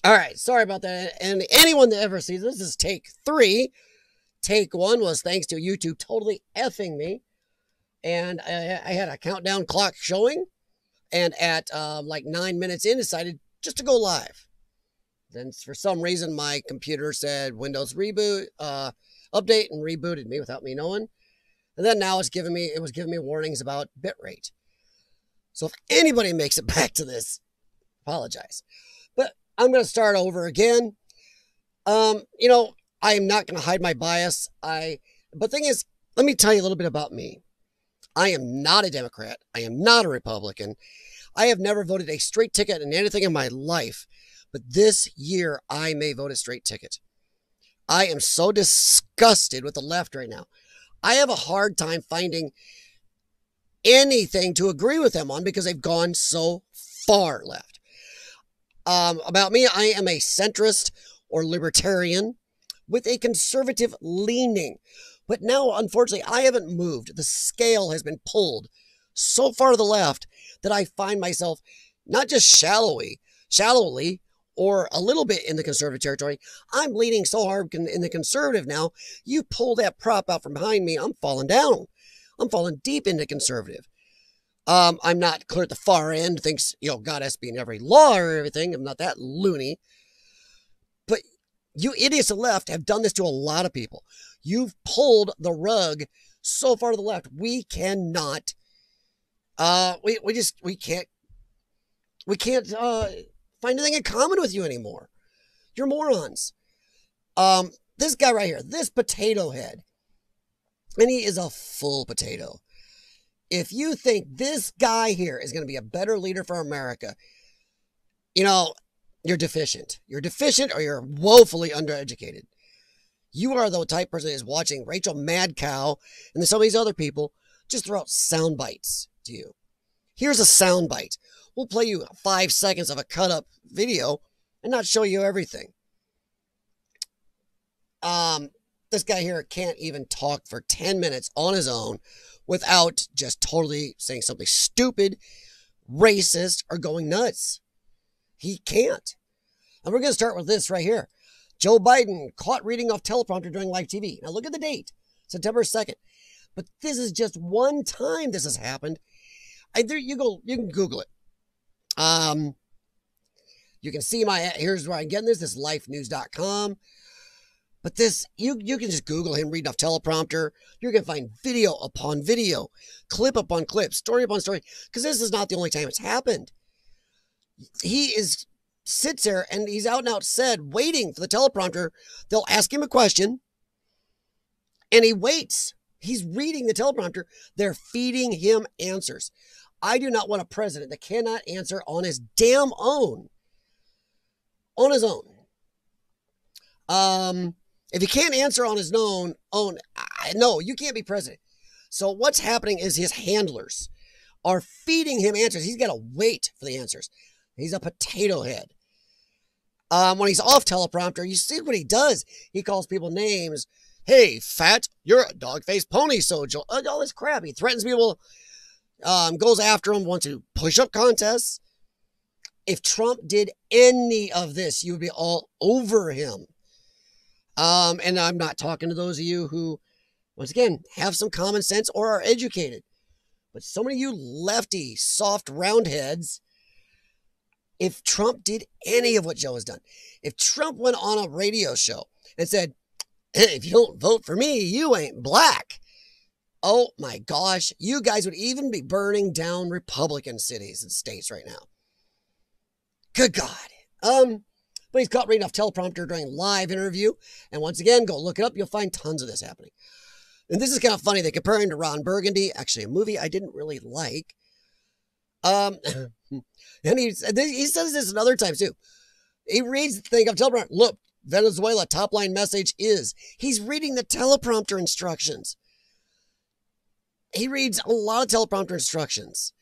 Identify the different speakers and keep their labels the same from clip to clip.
Speaker 1: All right, sorry about that. And anyone that ever sees this is take 3. Take 1 was thanks to YouTube totally effing me. And I had a countdown clock showing. And at like 9 minutes in, decided just to go live. Then for some reason, my computer said Windows reboot, update, and rebooted me without me knowing. And then now it was giving me warnings about bitrate. So if anybody makes it back to this, apologize. But I'm going to start over again. You know, I am not going to hide my bias. But thing is, let me tell you a little bit about me. I am not a Democrat. I am not a Republican. I have never voted a straight ticket in anything in my life. But this year, I may vote a straight ticket. I am so disgusted with the left right now. I have a hard time finding anything to agree with them on because they've gone so far left. About me, I am a centrist or libertarian with a conservative leaning. But now, unfortunately, I haven't moved. The scale has been pulled so far to the left that I find myself not just shallowly, or a little bit in the conservative territory. I'm leaning so hard in the conservative now. You pull that prop out from behind me, I'm falling down. I'm falling deep into conservative. I'm not clear at the far end, thinks, you know, God has to be in every law or everything. I'm not that loony. But you idiots to the left have done this to a lot of people. You've pulled the rug so far to the left. We cannot, we can't find anything in common with you anymore. You're morons. This guy right here, this potato head, and he is a full potato. If you think this guy here is going to be a better leader for America, you know, you're deficient. You're deficient or you're woefully undereducated. You are the type of person that is watching Rachel Mad Cow and some of these other people just throw out sound bites to you. Here's a sound bite. We'll play you 5 seconds of a cut up video and not show you everything. This guy here can't even talk for 10 minutes on his own without just totally saying something stupid, racist, or going nuts. He can't. And we're going to start with this right here. Joe Biden caught reading off teleprompter during live TV. Now look at the date, September 2nd. But this is just one time this has happened. You can Google it. You can see here's where I'm getting this. This is lifenews.com. But this, you can just Google him reading off teleprompter. You're going to find video upon video, clip upon clip, story upon story, because this is not the only time it's happened. He sits there and he's out and out said, waiting for the teleprompter. They'll ask him a question and he waits. He's reading the teleprompter. They're feeding him answers. I do not want a president that cannot answer on his damn own. On his own. If he can't answer on his own, no, you can't be president. So what's happening is his handlers are feeding him answers. He's got to wait for the answers. He's a potato head. When he's off teleprompter, you see what he does. He calls people names. Hey, fat, you're a dog-faced pony soldier. All this crap. He threatens people, goes after them, wants to push-up contests. If Trump did any of this, you would be all over him. And I'm not talking to those of you who, once again, have some common sense or are educated. But so many of you lefty, soft roundheads, if Trump did any of what Joe has done, if Trump went on a radio show and said, hey, if you don't vote for me, you ain't black. Oh my gosh, you guys would even be burning down Republican cities and states right now. Good God. But he's caught reading off teleprompter during a live interview. And once again, go look it up. You'll find tons of this happening. And this is kind of funny. They compare him to Ron Burgundy, actually a movie I didn't really like. And he says this another time too. He reads the thing of teleprompter. Look, Venezuela top line message is. He's reading the teleprompter instructions. He reads a lot of teleprompter instructions.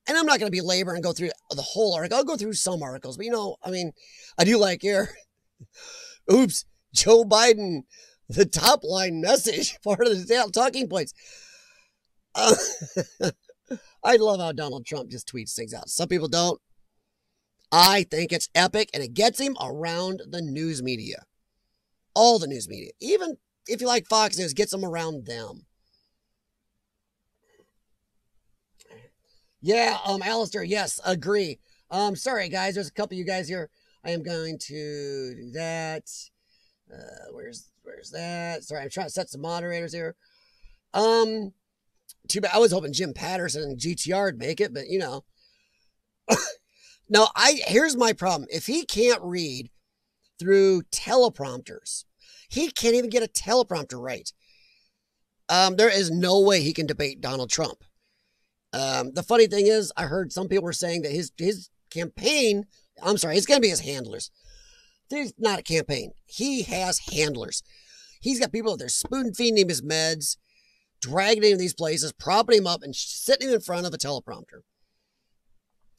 Speaker 1: And I'm not going to be labor and go through the whole article. I'll go through some articles. But, you know, I mean, I do like here. Oops, Joe Biden, the top line message, part of the talking points. I love how Donald Trump just tweets things out. Some people don't. I think it's epic, and it gets him around the news media. All the news media. Even if you like Fox News, gets him around them. Yeah, Alistair, yes, agree. Sorry, guys, there's a couple of you guys here. I am going to do that. Where's that? Sorry, I'm trying to set some moderators here. Too bad. I was hoping Jim Patterson and GTR would make it, but you know. No, here's my problem. If he can't read through teleprompters, he can't even get a teleprompter right. There is no way he can debate Donald Trump. The funny thing is, I heard some people were saying that his campaign, I'm sorry, it's going to be his handlers. There's not a campaign. He has handlers. He's got people that they're spoon feeding him his meds, dragging him to these places, propping him up, and sitting him in front of a teleprompter.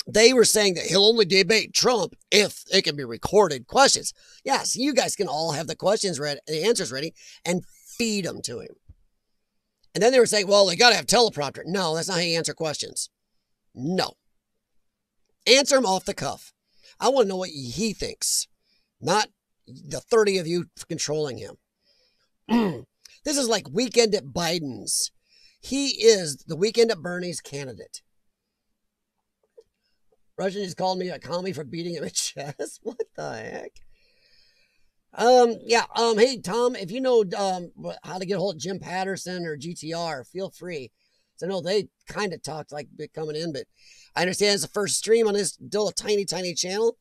Speaker 1: They were saying that he'll only debate Trump if it can be recorded questions. Yes, you guys can all have the questions ready, the answers ready, and feed them to him. And then they were saying, well, they got to have teleprompter. No, that's not how you answer questions. No. Answer him off the cuff. I want to know what he thinks, not the 30 of you controlling him. This is like Weekend at Biden's. He is the Weekend at Bernie's candidate. Russian just called me a commie for beating him at chess. What the heck? Hey, Tom, if you know how to get a hold of Jim Patterson or GTR, feel free. So I know they kind of talked like coming in, but I understand it's the first stream on this still a tiny, tiny channel.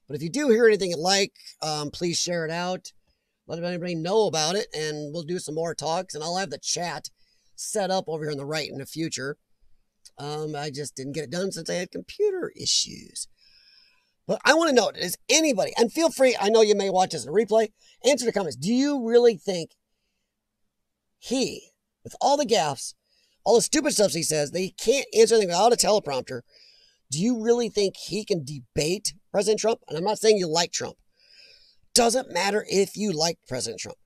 Speaker 1: But if you do hear anything you like, please share it out. Let everybody know about it, and we'll do some more talks, and I'll have the chat set up over here on the right in the future. I just didn't get it done since I had computer issues. But I want to know, is anybody, and feel free, I know you may watch this in a replay, answer the comments. Do you really think he, with all the gaffes, all the stupid stuff he says, that he can't answer anything without a teleprompter, do you really think he can debate President Trump? And I'm not saying you like Trump. Doesn't matter if you like President Trump.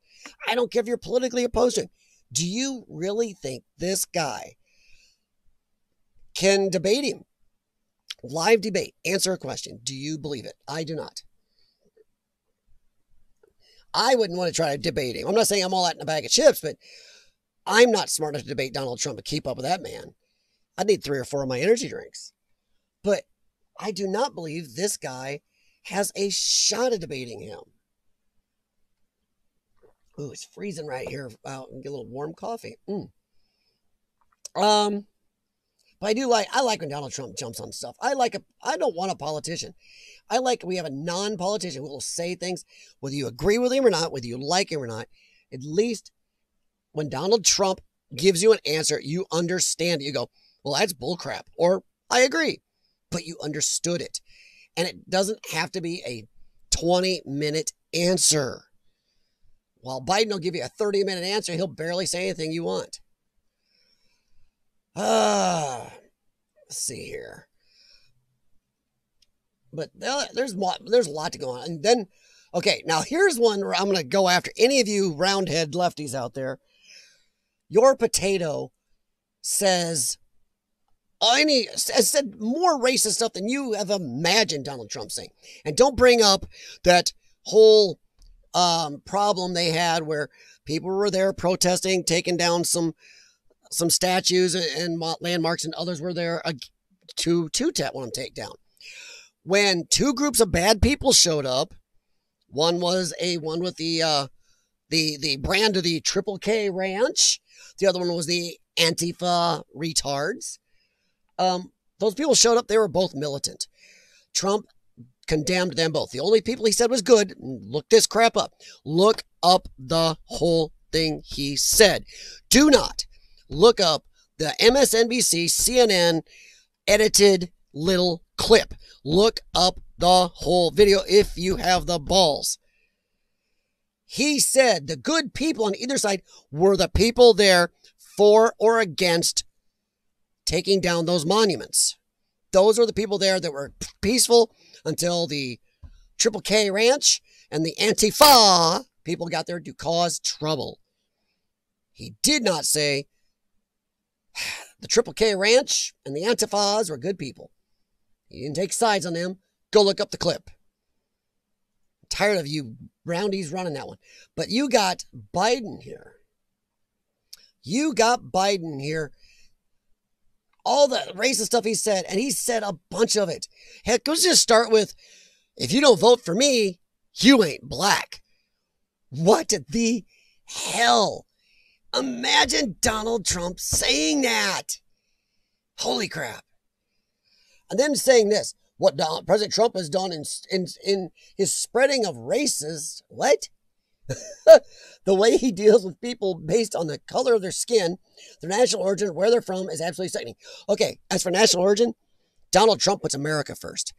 Speaker 1: I don't care if you're politically opposed to him. Do you really think this guy can debate him? Live debate. Answer a question. Do you believe it? I do not. I wouldn't want to try to debate him. I'm not saying I'm all that in a bag of chips, but I'm not smart enough to debate Donald Trump to keep up with that man. I'd need 3 or 4 of my energy drinks. But I do not believe this guy has a shot at debating him. Ooh, it's freezing right here. Wow, get a little warm coffee. But I like when Donald Trump jumps on stuff. I don't want a politician. I like we have a non-politician who will say things, whether you agree with him or not, whether you like him or not. At least when Donald Trump gives you an answer, you understand it. You go, well, that's bullcrap, or I agree, but you understood it. And it doesn't have to be a 20-minute answer. While Biden will give you a 30-minute answer, he'll barely say anything you want. Let's see here. But there's a lot to go on. And then, okay, now here's one where I'm going to go after any of you roundhead lefties out there. Your potato says said more racist stuff than you have imagined Donald Trump saying. And don't bring up that whole problem they had where people were there protesting, taking down some statues and landmarks, and others were there to want to take down. When 2 groups of bad people showed up, one with the brand of the Triple K Ranch, the other one was the Antifa retards. Those people showed up. They were both militant. Trump condemned them both. The only people he said was good, look this crap up. Look up the whole thing he said. Do not look up the MSNBC, CNN edited little clip. Look up the whole video if you have the balls. He said the good people on either side were the people there for or against taking down those monuments. Those are the people there that were peaceful until the Triple K Ranch and the Antifa people got there to cause trouble. He did not say the Triple K Ranch and the Antifas were good people. He didn't take sides on them. Go look up the clip. I'm tired of you roundies running that one. But you got Biden here. You got Biden here. All the racist stuff he said, and he said a bunch of it. Heck, let's just start with, if you don't vote for me, you ain't black. What the hell? Imagine Donald Trump saying that. Holy crap. And then saying this, what President Trump has done in his spreading of races, what? The way he deals with people based on the color of their skin, their national origin, where they're from, is absolutely sickening. Okay, as for national origin, Donald Trump puts America first.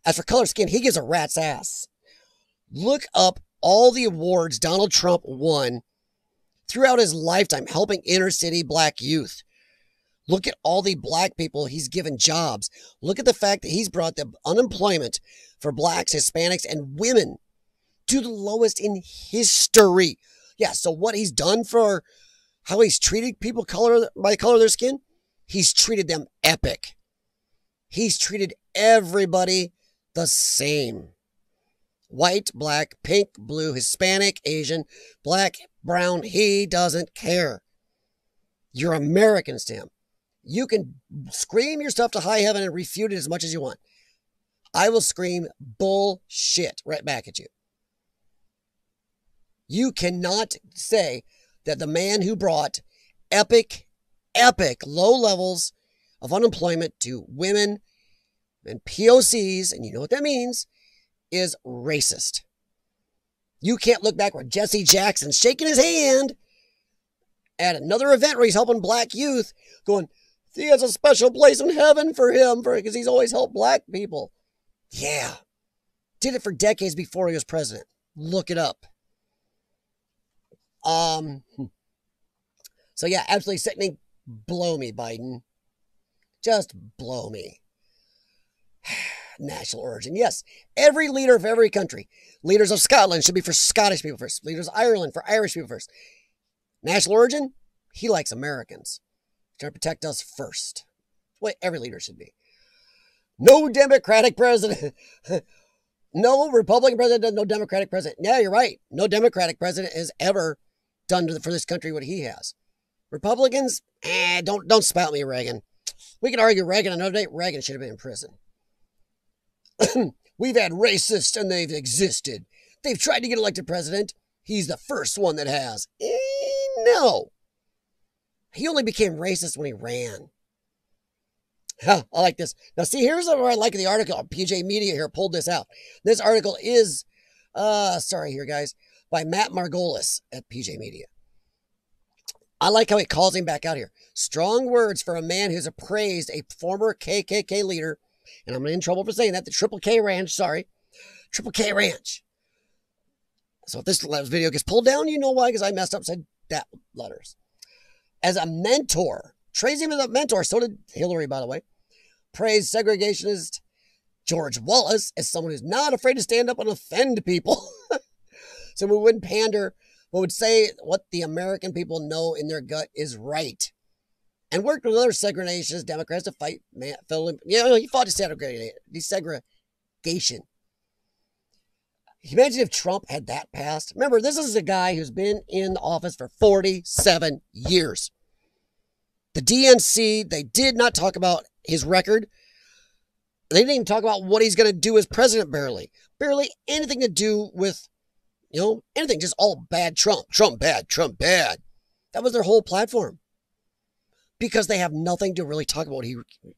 Speaker 1: As for color skin, he gives a rat's ass. Look up all the awards Donald Trump won throughout his lifetime helping inner city black youth. Look at all the black people he's given jobs. Look at the fact that he's brought the unemployment for blacks, Hispanics, and women to the lowest in history. Yeah, so what he's done for how he's treated people by the color of their skin, he's treated them epic. He's treated everybody the same. White, black, pink, blue, Hispanic, Asian, black, brown, he doesn't care. You're Americans to him. You can scream your stuff to high heaven and refute it as much as you want. I will scream bullshit right back at you. You cannot say that the man who brought epic low levels of unemployment to women and POCs, and you know what that means, is racist. You can't look back where Jesse Jackson's shaking his hand at another event where he's helping black youth, going, he has a special place in heaven for him because he's always helped black people. Yeah. Did it for decades before he was president. Look it up. So yeah, absolutely sickening. Blow me, Biden. Just blow me. National origin. Yes, every leader of every country. Leaders of Scotland should be for Scottish people first. Leaders of Ireland for Irish people first. National origin, he likes Americans. He's trying to protect us first. What every leader should be. No Democratic president. No Republican president, no Democratic president. Yeah, you're right. No Democratic president has ever done for this country what he has. Republicans, don't spout me, Reagan. We can argue Reagan another day. Reagan should have been in prison. We've had racists and they've existed. They've tried to get elected president. He's the first one that has. No. He only became racist when he ran. I like this. Now, see, here's where I like the article. PJ Media here pulled this out. This article is, sorry here, guys, by Matt Margolis at PJ Media. I like how he calls him back out here. Strong words for a man who's appraised a former KKK leader, and I'm in trouble for saying that, the Triple K Ranch, sorry. Triple K Ranch. So if this video gets pulled down, you know why, because I messed up, said that letters. As a mentor, praised him as a mentor, so did Hillary, by the way. Praised segregationist George Wallace as someone who's not afraid to stand up and offend people. So we wouldn't pander, but would say what the American people know in their gut is right. And worked with other segregationist Democrats to fight, he fought desegregation. Imagine if Trump had that passed. Remember, this is a guy who's been in office for 47 years. The DNC, they did not talk about his record. They didn't even talk about what he's going to do as president, barely. Barely anything to do with, anything. Just all bad Trump. Trump bad. Trump bad. That was their whole platform. Because they have nothing to really talk about what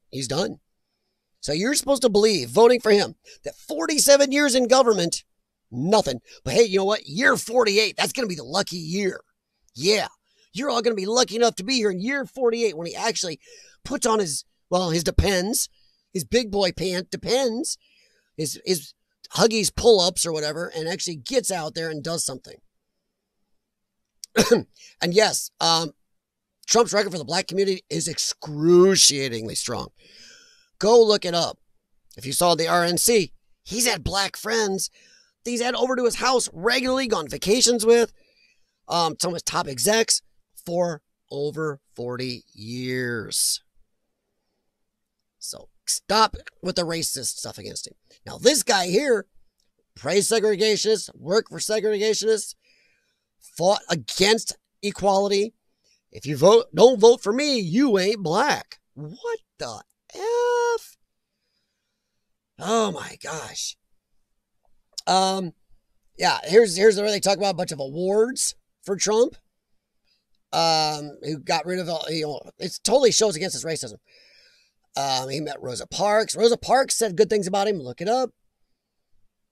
Speaker 1: he's done. So you're supposed to believe, voting for him, that 47 years in government, nothing. But hey, you know what? Year 48, that's going to be the lucky year. Yeah. You're all going to be lucky enough to be here in year 48 when he actually puts on his Depends, his big boy pant, Depends, his Huggies pull-ups or whatever, and actually gets out there and does something. And yes, Trump's record for the black community is excruciatingly strong. Go look it up. If you saw the RNC, he's had black friends. He's had over to his house regularly, gone vacations with some of his top execs for over 40 years. So stop with the racist stuff against him. Now, this guy here, praised segregationists, worked for segregationists, fought against equality. If you don't vote for me, you ain't black. What the F? Oh my gosh. Yeah, here's where they talk about a bunch of awards for Trump. Who got rid of all, it totally shows against his racism. He met Rosa Parks. Rosa Parks said good things about him. Look it up.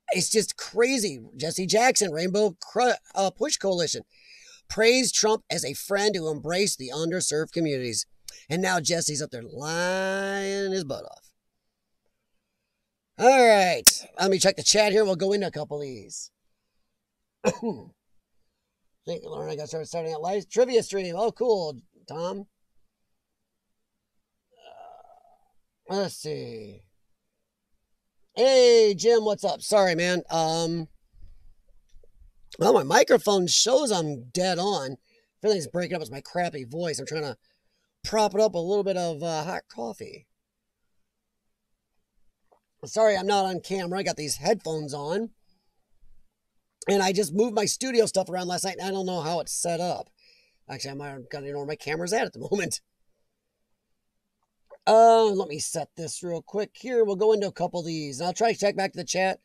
Speaker 1: It's just crazy. Jesse Jackson, Rainbow Push Coalition, praised Trump as a friend who embraced the underserved communities. And now Jesse's up there lying his butt off. All right. Let me check the chat here. We'll go into a couple of these. Thank you, Lauren. I got starting out live trivia stream. Oh, cool, Tom. Let's see. Hey, Jim, what's up? Sorry, man. Well, my microphone shows I'm dead on. Everything's breaking up. It's my crappy voice. I'm trying to prop it up with a little bit of hot coffee. Sorry, I'm not on camera. I got these headphones on. And I just moved my studio stuff around last night, and I don't know how it's set up. Actually, I might have got to know where my camera's at the moment. Let me set this real quick here. We'll go into a couple of these, and I'll try to check back to the chat.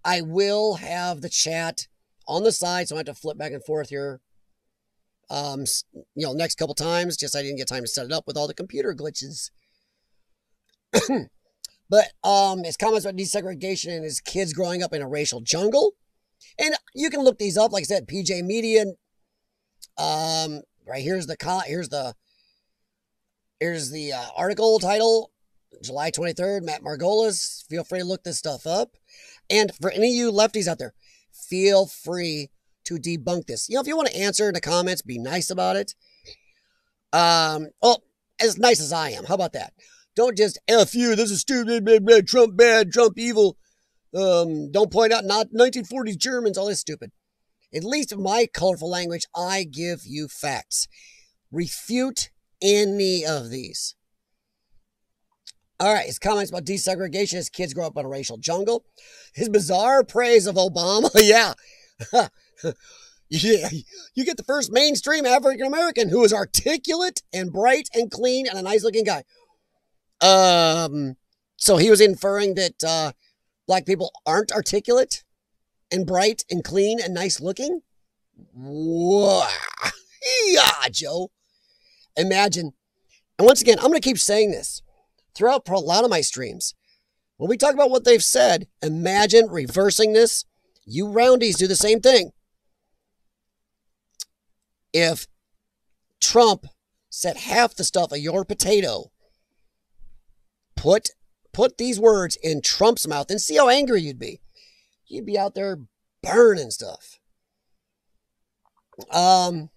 Speaker 1: I will have the chat on the side, so I have to flip back and forth here. Next couple times, just I didn't get time to set it up with all the computer glitches. But his comments about desegregation and his kids growing up in a racial jungle. And you can look these up, like I said, PJ Media. Right here's the article title, July 23rd, Matt Margolis. Feel free to look this stuff up. And for any of you lefties out there, feel free to debunk this. If you want to answer in the comments, be nice about it. As nice as I am. How about that? Don't just F you, this is stupid, Trump bad, Trump evil. Don't point out not 1940s Germans, all this stupid. At least in my colorful language, I give you facts. Refute any of these. All right, his comments about desegregation, his kids grow up in a racial jungle. His bizarre praise of Obama, yeah. Yeah, you get the first mainstream African-American who is articulate and bright and clean and a nice-looking guy. So he was inferring that black people aren't articulate and bright and clean and nice-looking? Wow. Yeah, Joe. Imagine. And once again, I'm going to keep saying this throughout a lot of my streams. When we talk about what they've said, imagine reversing this. You roundies do the same thing. If Trump said half the stuff of your potato, put these words in Trump's mouth and see how angry you'd be. You'd be out there burning stuff. 5,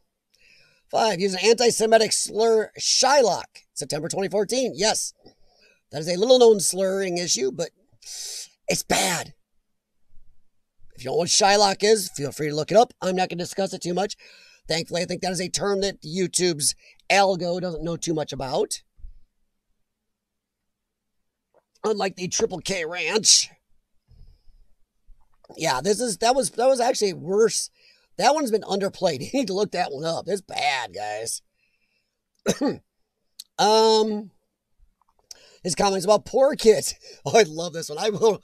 Speaker 1: use an anti-Semitic slur, Shylock, September 2014. Yes, that is a little-known slurring issue, but it's bad. If you don't know what Shylock is, feel free to look it up. I'm not going to discuss it too much. Thankfully, I think that is a term that YouTube's algo doesn't know too much about. Unlike the Triple K Ranch. Yeah, that was actually worse. That one's been underplayed. You need to look that one up. It's bad, guys. His comments about poor kids. Oh, I love this one. I will.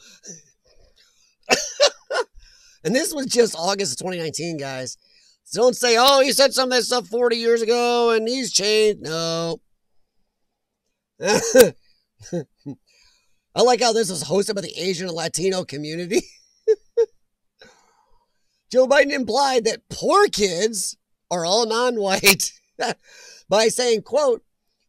Speaker 1: And this was just August of 2019, guys. So don't say, oh, he said some of that stuff 40 years ago and he's changed. No. I like how this was hosted by the Asian and Latino community. Joe Biden implied that poor kids are all non-white by saying, quote,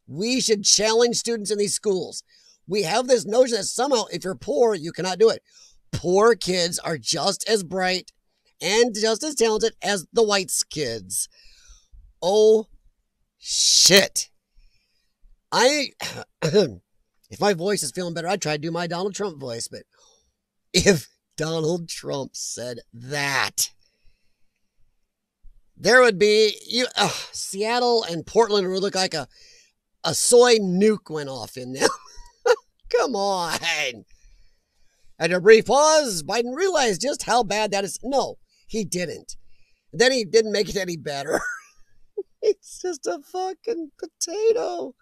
Speaker 1: we should challenge students in these schools. We have this notion that somehow if you're poor, you cannot do it. Poor kids are just as bright and just as talented as the white kids. Oh, shit. If my voice is feeling better, I'd try to do my Donald Trump voice, but if Donald Trump said that, there would be, Seattle and Portland would look like a soy nuke went off in them. Come on. After a brief pause, Biden realized just how bad that is. No, he didn't. Then he didn't make it any better. It's just a fucking potato.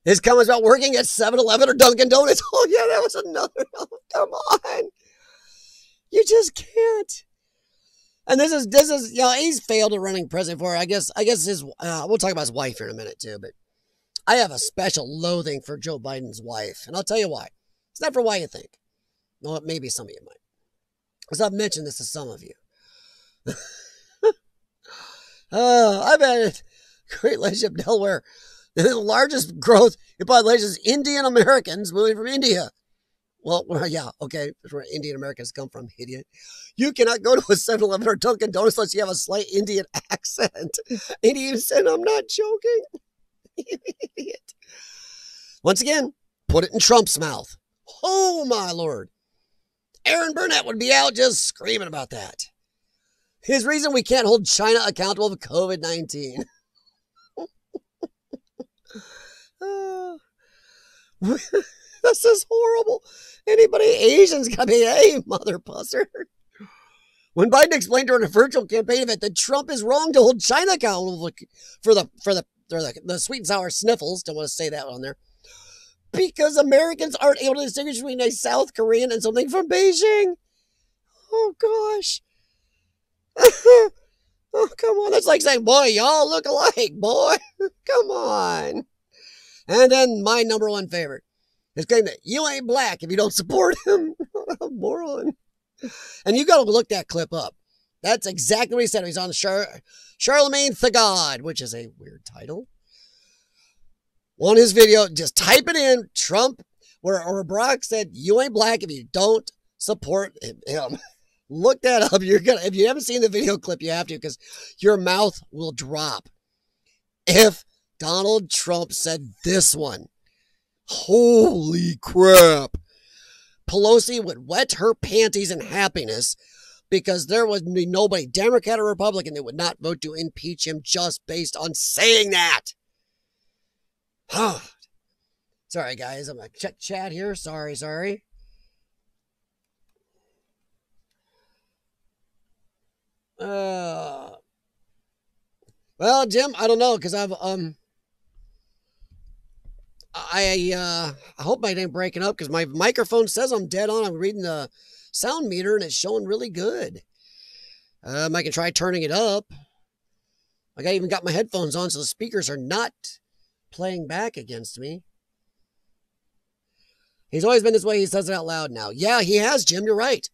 Speaker 1: His comments about working at 7-Eleven or Dunkin' Donuts. Oh, yeah, that was another. Oh, come on. You just can't. And this is, you know, he's failed at running president for, I guess his, we'll talk about his wife here in a minute too, but I have a special loathing for Joe Biden's wife. And I'll tell you why. It's not for why you think. Well, maybe some of you might. Because I've mentioned this to some of you. I've had Great Lakes, Delaware. The largest growth in population is Indian Americans moving from India. Well, yeah, okay, that's where Indian Americans come from, idiot. You cannot go to a 7-Eleven or Dunkin' Donuts unless you have a slight Indian accent. And he even said, I'm not joking. You idiot. Once again, put it in Trump's mouth. Oh, my Lord. Aaron Burnett would be out just screaming about that. His reason we can't hold China accountable for COVID-19. This is horrible. Anybody Asian's got to be, hey, mother pusser. When Biden explained during a virtual campaign event that Trump is wrong to hold China accountable for the sweet and sour sniffles, don't want to say that on there, because Americans aren't able to distinguish between a South Korean and something from Beijing. Oh, gosh. Oh, come on. That's like saying, boy, y'all look alike, boy. Come on. And then my number one favorite is claiming that you ain't black if you don't support him. Moron. And you got to look that clip up. That's exactly what he said. He's on Charlemagne the God, which is a weird title. On his video, just type it in, Trump, where Barack said, you ain't black if you don't support him. Look that up. If you haven't seen the video clip, you have to, because your mouth will drop. If Donald Trump said this one, holy crap. Pelosi would wet her panties in happiness because there would be nobody, Democrat or Republican, that would not vote to impeach him just based on saying that. Sorry, guys. I'm going to check chat here. Sorry. Well, Jim, I don't know, because I hope my ain't breaking up, because my microphone says I'm dead on. I'm reading the sound meter and it's showing really good. I can try turning it up. I even got my headphones on, so the speakers are not playing back against me. He's always been this way. He says it out loud now. Yeah, he has, Jim. You're right.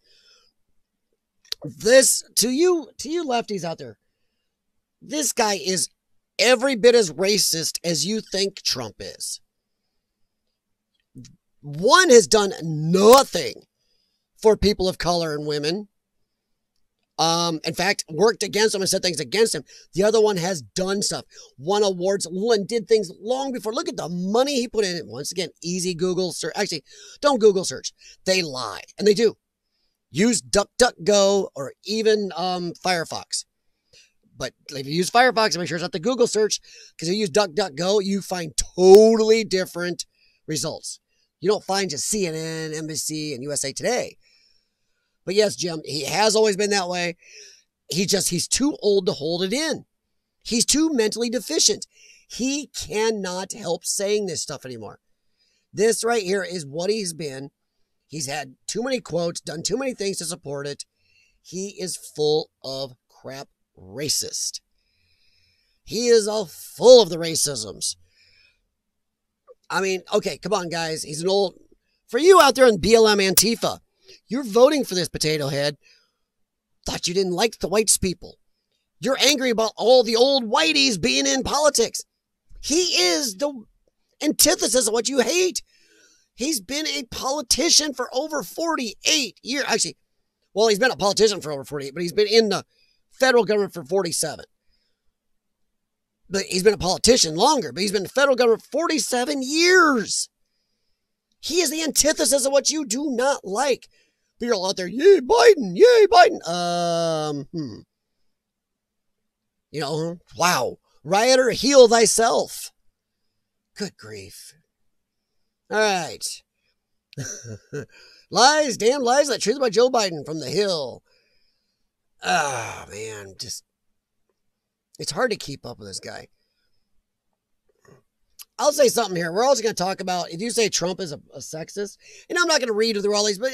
Speaker 1: This, to you lefties out there, this guy is every bit as racist as you think Trump is. One has done nothing for people of color and women. In fact, worked against him and said things against him. The other one has done stuff, won awards, and did things long before. Look at the money he put in it. Once again, easy Google search. Actually, don't Google search. They lie, and they do. Use DuckDuckGo or even Firefox. But if you use Firefox, make sure it's not the Google search, because if you use DuckDuckGo, you find totally different results. You don't find just CNN, NBC, and USA Today. But yes, Jim, he has always been that way. He's too old to hold it in. He's too mentally deficient. He cannot help saying this stuff anymore. This right here is what he's been. He's had too many quotes, done too many things to support it. He is full of crap racist. He is all full of the racisms. I mean, okay, come on, guys. He's an old... For you out there in BLM Antifa, you're voting for this potato head. Thought you didn't like the whites people. You're angry about all the old whiteys being in politics. He is the antithesis of what you hate. He's been a politician for over 48 years. Actually, well, he's been a politician for over 48, but he's been in the federal government for 47. But he's been a politician longer, but he's been in the federal government for 47 years. He is the antithesis of what you do not like. People out there, yay, Biden, yay, Biden. Wow. Rioter, heal thyself. Good grief. All right. Lies, damn lies, that truth about Joe Biden from the Hill. Oh, man, just, it's hard to keep up with this guy. I'll say something here. We're also going to talk about, if you say Trump is a sexist, and I'm not going to read through all these, but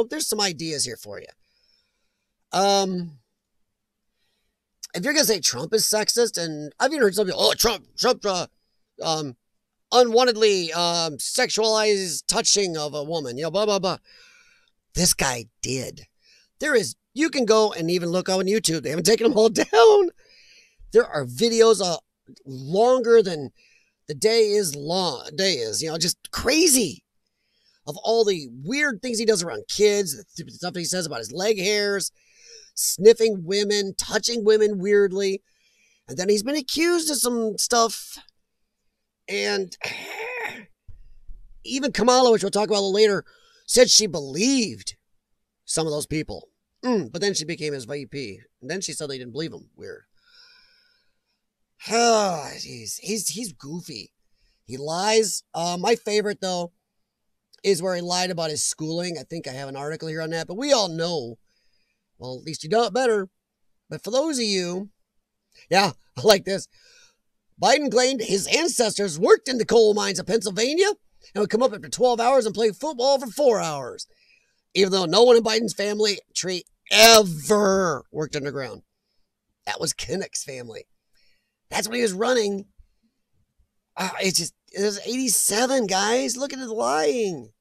Speaker 1: there's some ideas here for you. If you're going to say Trump is sexist, and I've even heard some people, Trump, unwantedly sexualized touching of a woman, blah, blah, blah. This guy did. You can go and even look on YouTube. They haven't taken them all down. There are videos longer than the day is, just crazy of all the weird things he does around kids, the stuff he says about his leg hairs, sniffing women, touching women weirdly. And then he's been accused of some stuff. And even Kamala, which we'll talk about a little later, said she believed some of those people. But then she became his VP. And then she said they didn't believe him. Weird. He's goofy. He lies. My favorite, though, is where he lied about his schooling. I think I have an article here on that. But we all know. Well, at least you know it better. But for those of you, I like this. Biden claimed his ancestors worked in the coal mines of Pennsylvania and would come up after 12 hours and play football for 4 hours. Even though no one in Biden's family tree ever worked underground. That was Kinnick's family. That's what he was running. It was 87, guys. Look at his lying.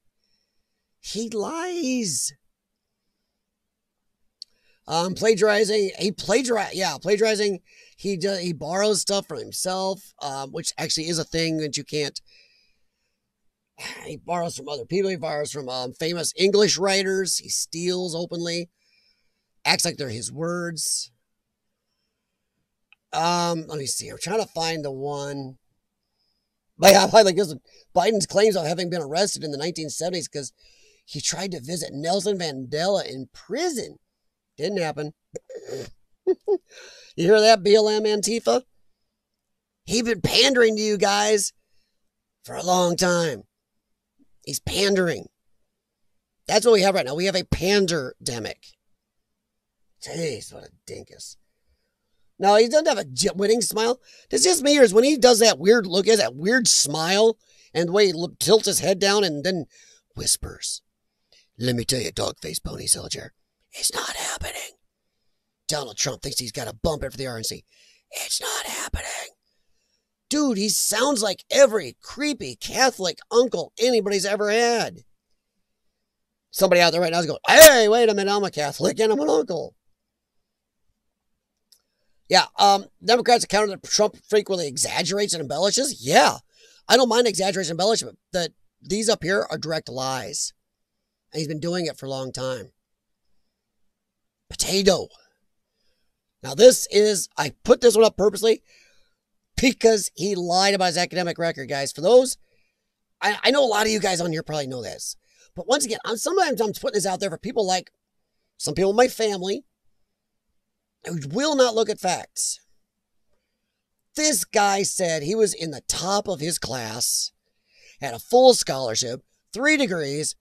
Speaker 1: He lies. Plagiarizing. Plagiarizing. He borrows stuff from himself, which actually is a thing that you can't. He borrows from other people. He borrows from famous English writers. He steals openly. Acts like they're his words. Let me see. I'm trying to find the one. But yeah, I like this one. Biden's claims of having been arrested in the 1970s because he tried to visit Nelson Mandela in prison. Didn't happen. You hear that, BLM Antifa? He's been pandering to you guys for a long time. He's pandering. That's what we have right now. We have a panderdemic. Jeez, what a dinkus. No, he doesn't have a winning smile. Does just me, or is when he does that weird look, he has that weird smile, and the way he tilts his head down and then whispers, "Let me tell you, dog-faced pony soldier, it's not happening. Donald Trump thinks he's got a bumper for the RNC. It's not happening." Dude, he sounds like every creepy Catholic uncle anybody's ever had. Somebody out there right now is going, "Hey, wait a minute, I'm a Catholic and I'm an uncle." Yeah, Democrats account that Trump frequently exaggerates and embellishes. Yeah, I don't mind exaggeration and embellishment. That these up here are direct lies. And he's been doing it for a long time. Potato. Now I put this one up purposely because he lied about his academic record, guys. For those, I know a lot of you guys on here probably know this. But once again, sometimes I'm putting this out there for people like some people in my family who will not look at facts. This guy said he was in the top of his class, had a full scholarship, 3 degrees.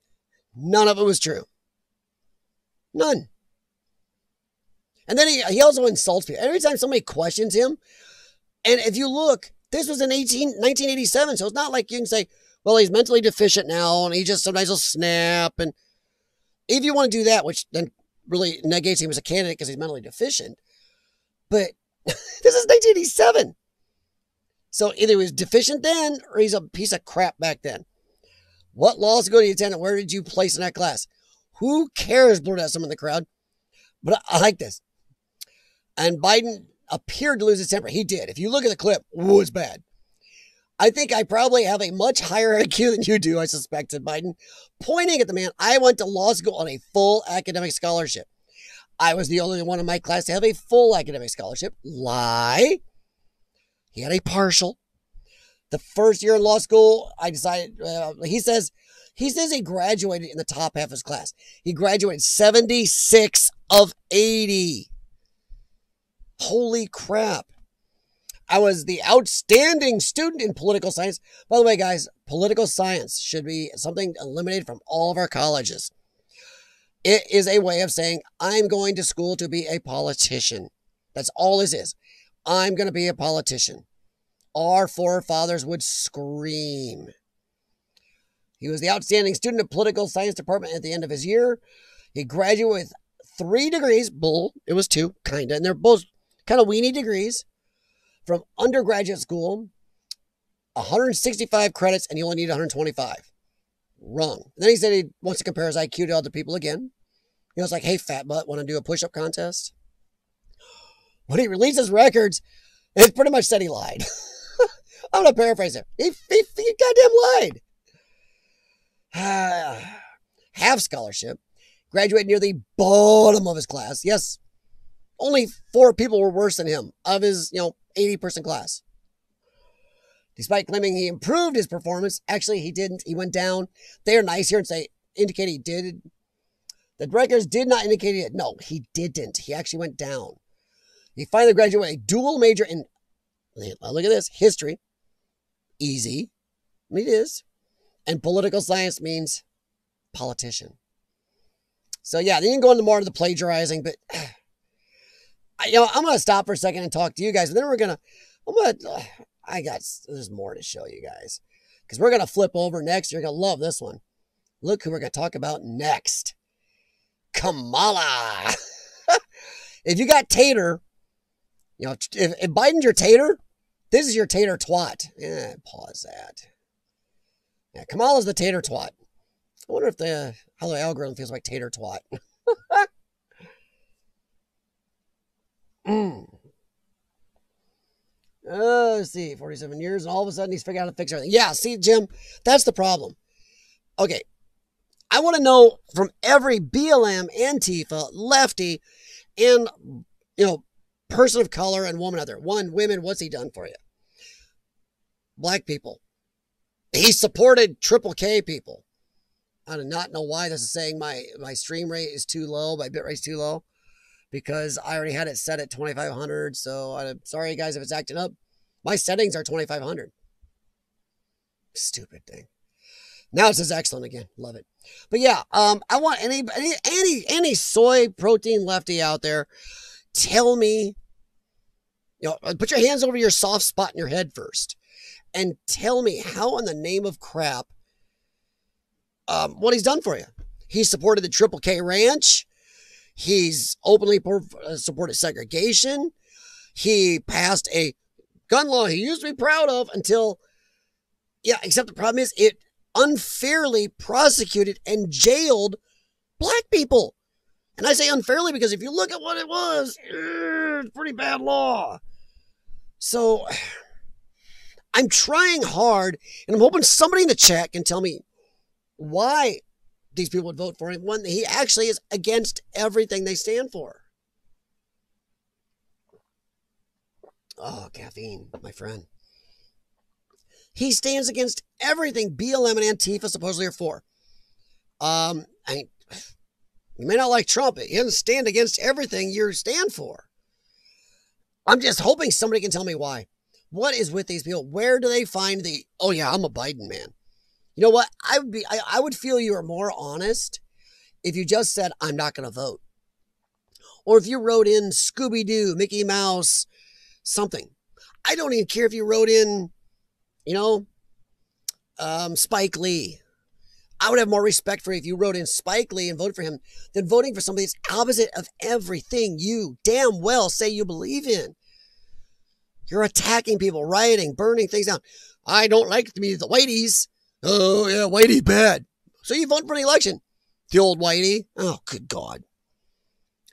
Speaker 1: None of it was true. None. And then he also insults people. Every time somebody questions him, and if you look, this was in 1987, so it's not like you can say, well, he's mentally deficient now, and he just sometimes will snap. And if you want to do that, which then really negates him as a candidate because he's mentally deficient. But this is 1987. So either he was deficient then or he's a piece of crap back then. What law school did you attend and where did you place in that class? Who cares, blurted out someone in the crowd. But I like this. And Biden appeared to lose his temper. He did. If you look at the clip, it's bad. I think I probably have a much higher IQ than you do, I suspect, said Biden, pointing at the man. I went to law school on a full academic scholarship. I was the only one in my class to have a full academic scholarship. Lie. He had a partial. The first year in law school, I decided, he says he graduated in the top half of his class. He graduated 76 of 80. Holy crap. I was the outstanding student in political science. By the way, guys, political science should be something eliminated from all of our colleges. It is a way of saying, I'm going to school to be a politician. That's all this is. I'm going to be a politician. Our forefathers would scream. He was the outstanding student of political science department at the end of his year. He graduated with 3 degrees. Bull. It was 2, kind of. And they're both kind of weenie degrees from undergraduate school. 165 credits, and you only need 125. Wrong. And then he said he wants to compare his IQ to other people again. He was like, hey, fat butt, want to do a push-up contest? When he released his records, it pretty much said he lied. I'm going to paraphrase it. He goddamn lied. Half scholarship. Graduated near the bottom of his class. Yes, only 4 people were worse than him of his, 80-person class. Despite claiming he improved his performance, actually he didn't. He went down. They are nice here and indicate he did. The records did not indicate he did. No, he didn't. He actually went down. He finally graduated with a dual major in, look at this, history. Easy. It is. And political science means politician. So yeah, then you can go into more of the plagiarizing, but I'm going to stop for a second and talk to you guys. And then there's more to show you guys. Because we're going to flip over next. You're going to love this one. Look who we're going to talk about next. Kamala. If you got Tater, if Biden's your Tater, this is your Tater Twat. Pause that. Yeah, Kamala's the Tater Twat. I wonder if how the algorithm feels like Tater Twat. Let's see, 47 years, and all of a sudden he's figured out how to fix everything. Yeah, see, Jim, that's the problem. Okay, I want to know from every BLM, Antifa, lefty, and, person of color and woman out there. One, women, what's he done for you? Black people. He supported Triple K people. I do not know why this is saying my stream rate is too low, my bit rate is too low, because I already had it set at 2,500. So I'm sorry, guys, if it's acting up. My settings are 2,500. Stupid thing. Now it says excellent again. Love it. But yeah, I want any soy protein lefty out there, tell me, put your hands over your soft spot in your head first and tell me how in the name of crap what he's done for you. He supported the Triple K Ranch. He's openly supported segregation. He passed a gun law he used to be proud of until, except the problem is it unfairly prosecuted and jailed black people. And I say unfairly because if you look at what it was, it's pretty bad law. So I'm trying hard, and I'm hoping somebody in the chat can tell me why these people would vote for him when he actually is against everything they stand for. Oh, caffeine, my friend. He stands against everything BLM and Antifa supposedly are for. You may not like Trump. He doesn't stand against everything you stand for. I'm just hoping somebody can tell me why. What is with these people? Where do they find oh yeah, I'm a Biden man. You know what? I would feel you are more honest if you just said, I'm not going to vote. Or if you wrote in Scooby-Doo, Mickey Mouse, something. I don't even care if you wrote in, Spike Lee. I would have more respect for you if you wrote in Spike Lee and voted for him than voting for somebody that's opposite of everything you damn well say you believe in. You're attacking people, rioting, burning things down. I don't like to be the whiteys. Oh, yeah, whitey bad. So you vote for an election. The old whitey. Oh, good God.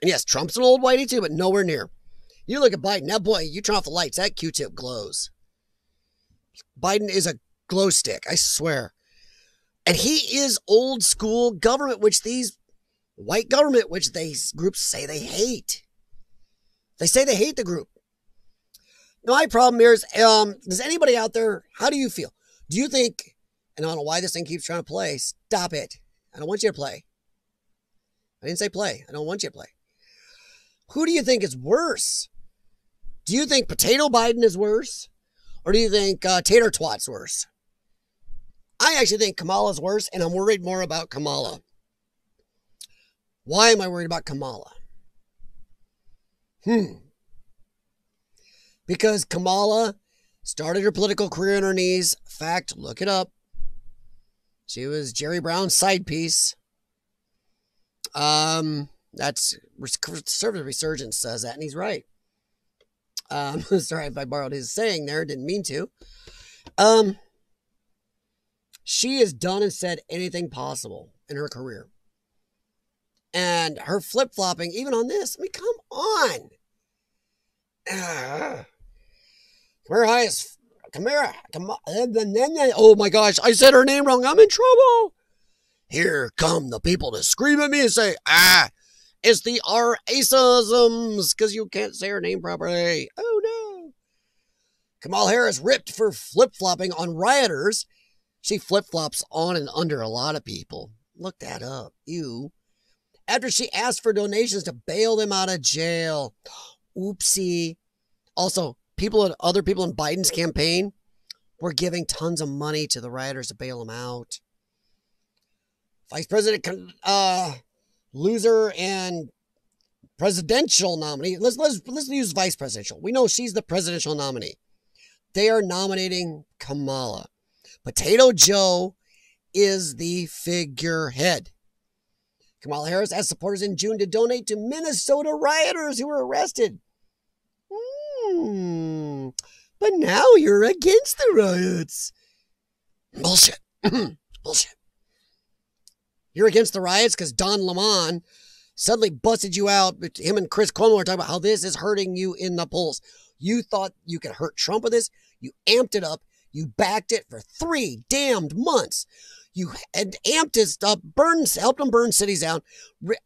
Speaker 1: And yes, Trump's an old whitey too, but nowhere near. You look at Biden. Now, boy, you turn off the lights. That Q-tip glows. Biden is a glow stick, I swear. And he is old school government, which these white government, which these groups say they hate. They say they hate the group. My problem here is, does anybody out there, how do you feel? Do you think, and I don't know why this thing keeps trying to play, stop it. I don't want you to play. I didn't say play. I don't want you to play. Who do you think is worse? Do you think Potato Biden is worse? Or do you think Tater Twat's worse? I actually think Kamala's worse, and I'm worried more about Kamala. Why am I worried about Kamala? Because Kamala started her political career on her knees. Fact, look it up. She was Jerry Brown's side piece. That's Conservative Resurgence says that, and he's right. Sorry if I borrowed his saying there, didn't mean to. She has done and said anything possible in her career. And her flip-flopping, even on this, I mean, come on. Kamara. Oh my gosh, I said her name wrong. I'm in trouble. Here come the people to scream at me and say, it's the racisms because you can't say her name properly. Oh no. Kamala Harris ripped for flip-flopping on rioters. She flip-flops on and under a lot of people. Look that up. Ew. After she asked for donations to bail them out of jail. Oopsie. Also, other people in Biden's campaign were giving tons of money to the rioters to bail them out. Vice President loser and presidential nominee. Let's use vice presidential. We know she's the presidential nominee. They are nominating Kamala. Potato Joe is the figurehead. Kamala Harris asked supporters in June to donate to Minnesota rioters who were arrested. But now you're against the riots. Bullshit. Bullshit. You're against the riots because Don Lemon suddenly busted you out. Him and Chris Cuomo were talking about how this is hurting you in the polls. You thought you could hurt Trump with this. You amped it up. You backed it for 3 damned months. You had amped it up, helped them burn cities down.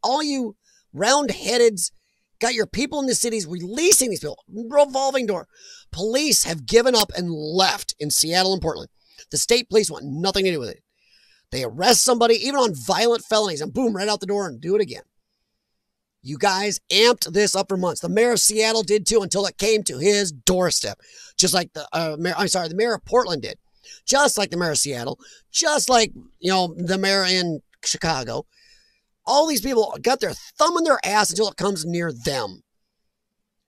Speaker 1: All you round-headeds got your people in the cities releasing these people. Revolving door. Police have given up and left in Seattle and Portland. The state police want nothing to do with it. They arrest somebody, even on violent felonies, and boom, right out the door and do it again. You guys amped this up for months. The mayor of Seattle did too until it came to his doorstep. Just like the mayor of Portland did. Just like the mayor of Seattle. Just like, the mayor in Chicago. All these people got their thumb in their ass until it comes near them.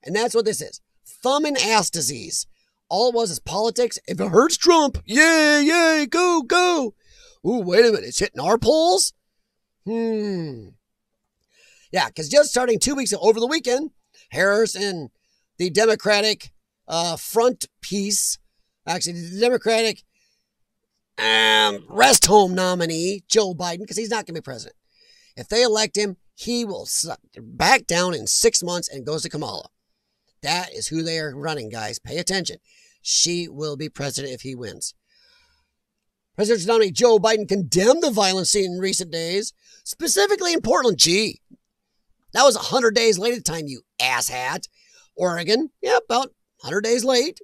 Speaker 1: And that's what this is. Thumb and ass disease. All it was is politics. If it hurts Trump, yay, go, go. Ooh, wait a minute. It's hitting our polls? Yeah, because just starting 2 weeks over the weekend, Harris and the Democratic front piece, actually the Democratic rest home nominee, Joe Biden, because he's not going to be president. If they elect him, he will back down in 6 months and goes to Kamala. That is who they are running, guys. Pay attention. She will be president if he wins. Presidential nominee Joe Biden condemned the violence seen in recent days, specifically in Portland. Gee, that was 100 days late at the time, you asshat. Oregon, about 100 days late,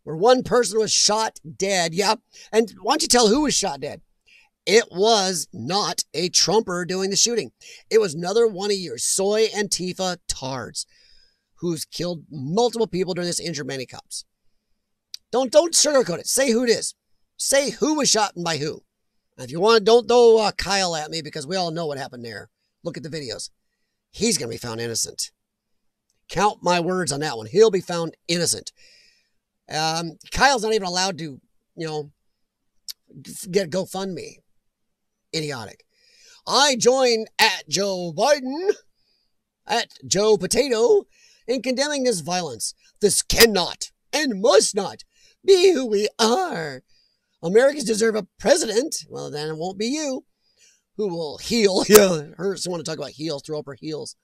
Speaker 1: where one person was shot dead. Yeah, and why don't you tell who was shot dead? It was not a Trumper doing the shooting. It was another one of your soy Antifa tards who's killed multiple people during this, injured many cops. Don't sugarcoat it. Say who it is. Say who was shot and by who. And if you want, don't throw Kyle at me because we all know what happened there. Look at the videos. He's going to be found innocent. Count my words on that one. He'll be found innocent. Kyle's not even allowed to, get GoFundMe. Idiotic. I join at Joe Biden, at Joe Potato, in condemning this violence. This cannot and must not be who we are. Americans deserve a president. Well, then it won't be you. Who will heal? Yeah, her want to talk about heels. Throw up her heels.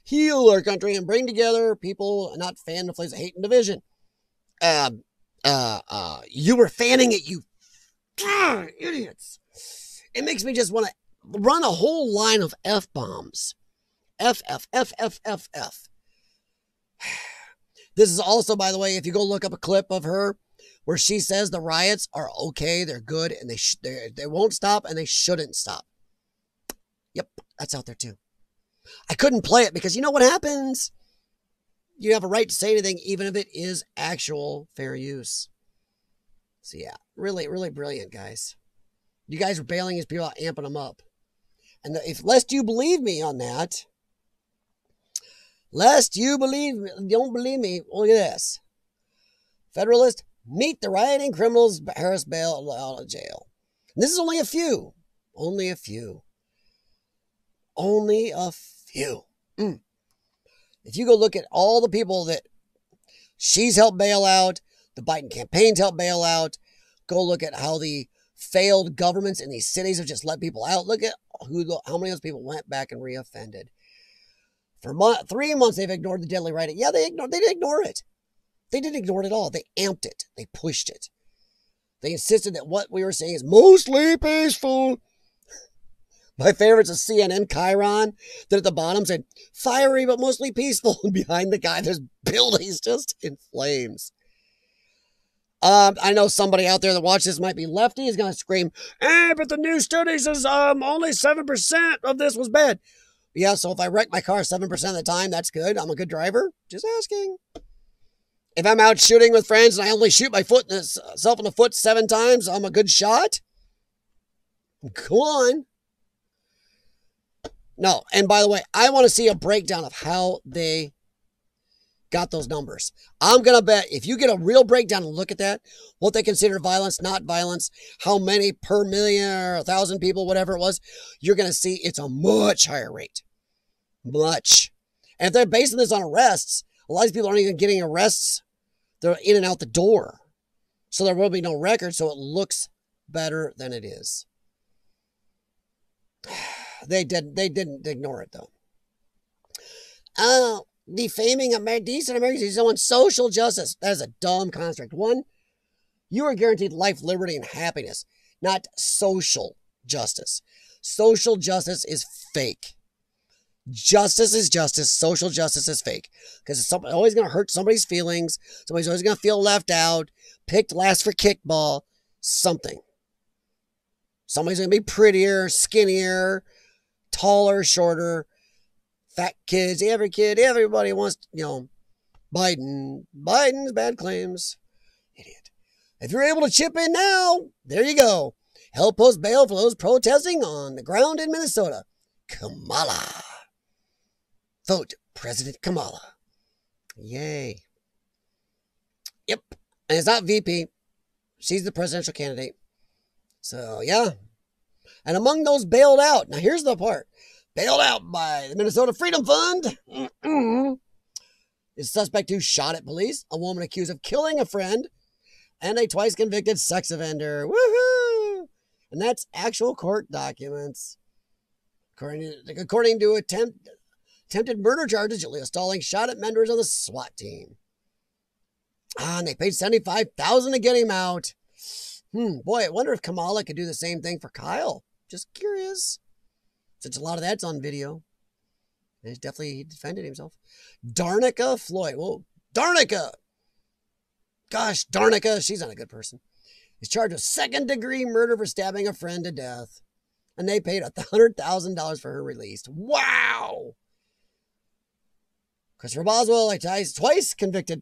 Speaker 1: Heal our country and bring together people not fan the flames of hate and division. You were fanning it, you idiots. It makes me just want to run a whole line of F-bombs. F. This is also, by the way, if you go look up a clip of her where she says the riots are okay, they're good, and they won't stop, and they shouldn't stop. Yep, that's out there too. I couldn't play it because you know what happens? you have a right to say anything, even if it is actual fair use. So yeah, really, really brilliant, guys. You guys are bailing these people out, amping them up. And lest you believe me on that, don't believe me, look at this. Federalist, meet the rioting criminals, Harris bail out of jail. And this is only a few. Only a few. Only a few. If you go look at all the people that she's helped bail out, the Biden campaign's helped bail out, go look at how the failed governments in these cities have just let people out. Look at how many of those people went back and reoffended. For 3 months, they've ignored the deadly writing. Yeah, they didn't ignore it. They didn't ignore it at all. They amped it. They pushed it. They insisted that what we were saying is mostly peaceful. My favorites is CNN Chiron, that at the bottom said, fiery but mostly peaceful. And behind the guy, there's buildings just in flames. I know somebody out there that watches this might be lefty is going to scream, but the new study says only 7% of this was bad. Yeah, so if I wreck my car 7% of the time, that's good. I'm a good driver. Just asking. If I'm out shooting with friends and I only shoot myself in the foot 7 times, I'm a good shot. Go on. No, and by the way, I want to see a breakdown of how they got those numbers. I'm going to bet if you get a real breakdown and look at that, what they consider violence, not violence, how many per million or 1,000 people, whatever it was, you're going to see it's a much higher rate. Much. And if they're basing this on arrests, a lot of people aren't even getting arrests. They're in and out the door. So there will be no record, so it looks better than it is. They didn't ignore it, though. Oh, defaming decent Americans is on social justice. That is a dumb construct. One, you are guaranteed life, liberty, and happiness, not social justice. Social justice is fake. Justice is justice. Social justice is fake. Because it's always going to hurt somebody's feelings. Somebody's always going to feel left out. Picked last for kickball. Something. Somebody's going to be prettier, skinnier, taller, shorter, fat kids. Everybody wants, Biden's bad claims. Idiot. If you're able to chip in now, there you go. Help post bail for those protesting on the ground in Minnesota. Kamala. Vote President Kamala. Yay. Yep. And it's not VP. She's the presidential candidate. So, yeah. And among those bailed out, now here's the part. Bailed out by the Minnesota Freedom Fund is suspect who shot at police, a woman accused of killing a friend, and a twice convicted sex offender. Woohoo! And that's actual court documents. According to attempted murder charges, Julia Stalling shot at members of the SWAT team. And they paid $75,000 to get him out. Boy, I wonder if Kamala could do the same thing for Kyle. Just curious. Since a lot of that's on video. And he defended himself. Darnica Floyd. Whoa, Darnica! Gosh, Darnica, she's not a good person. He's charged with second-degree murder for stabbing a friend to death. And they paid $100,000 for her release. Wow! Christopher Boswell, twice convicted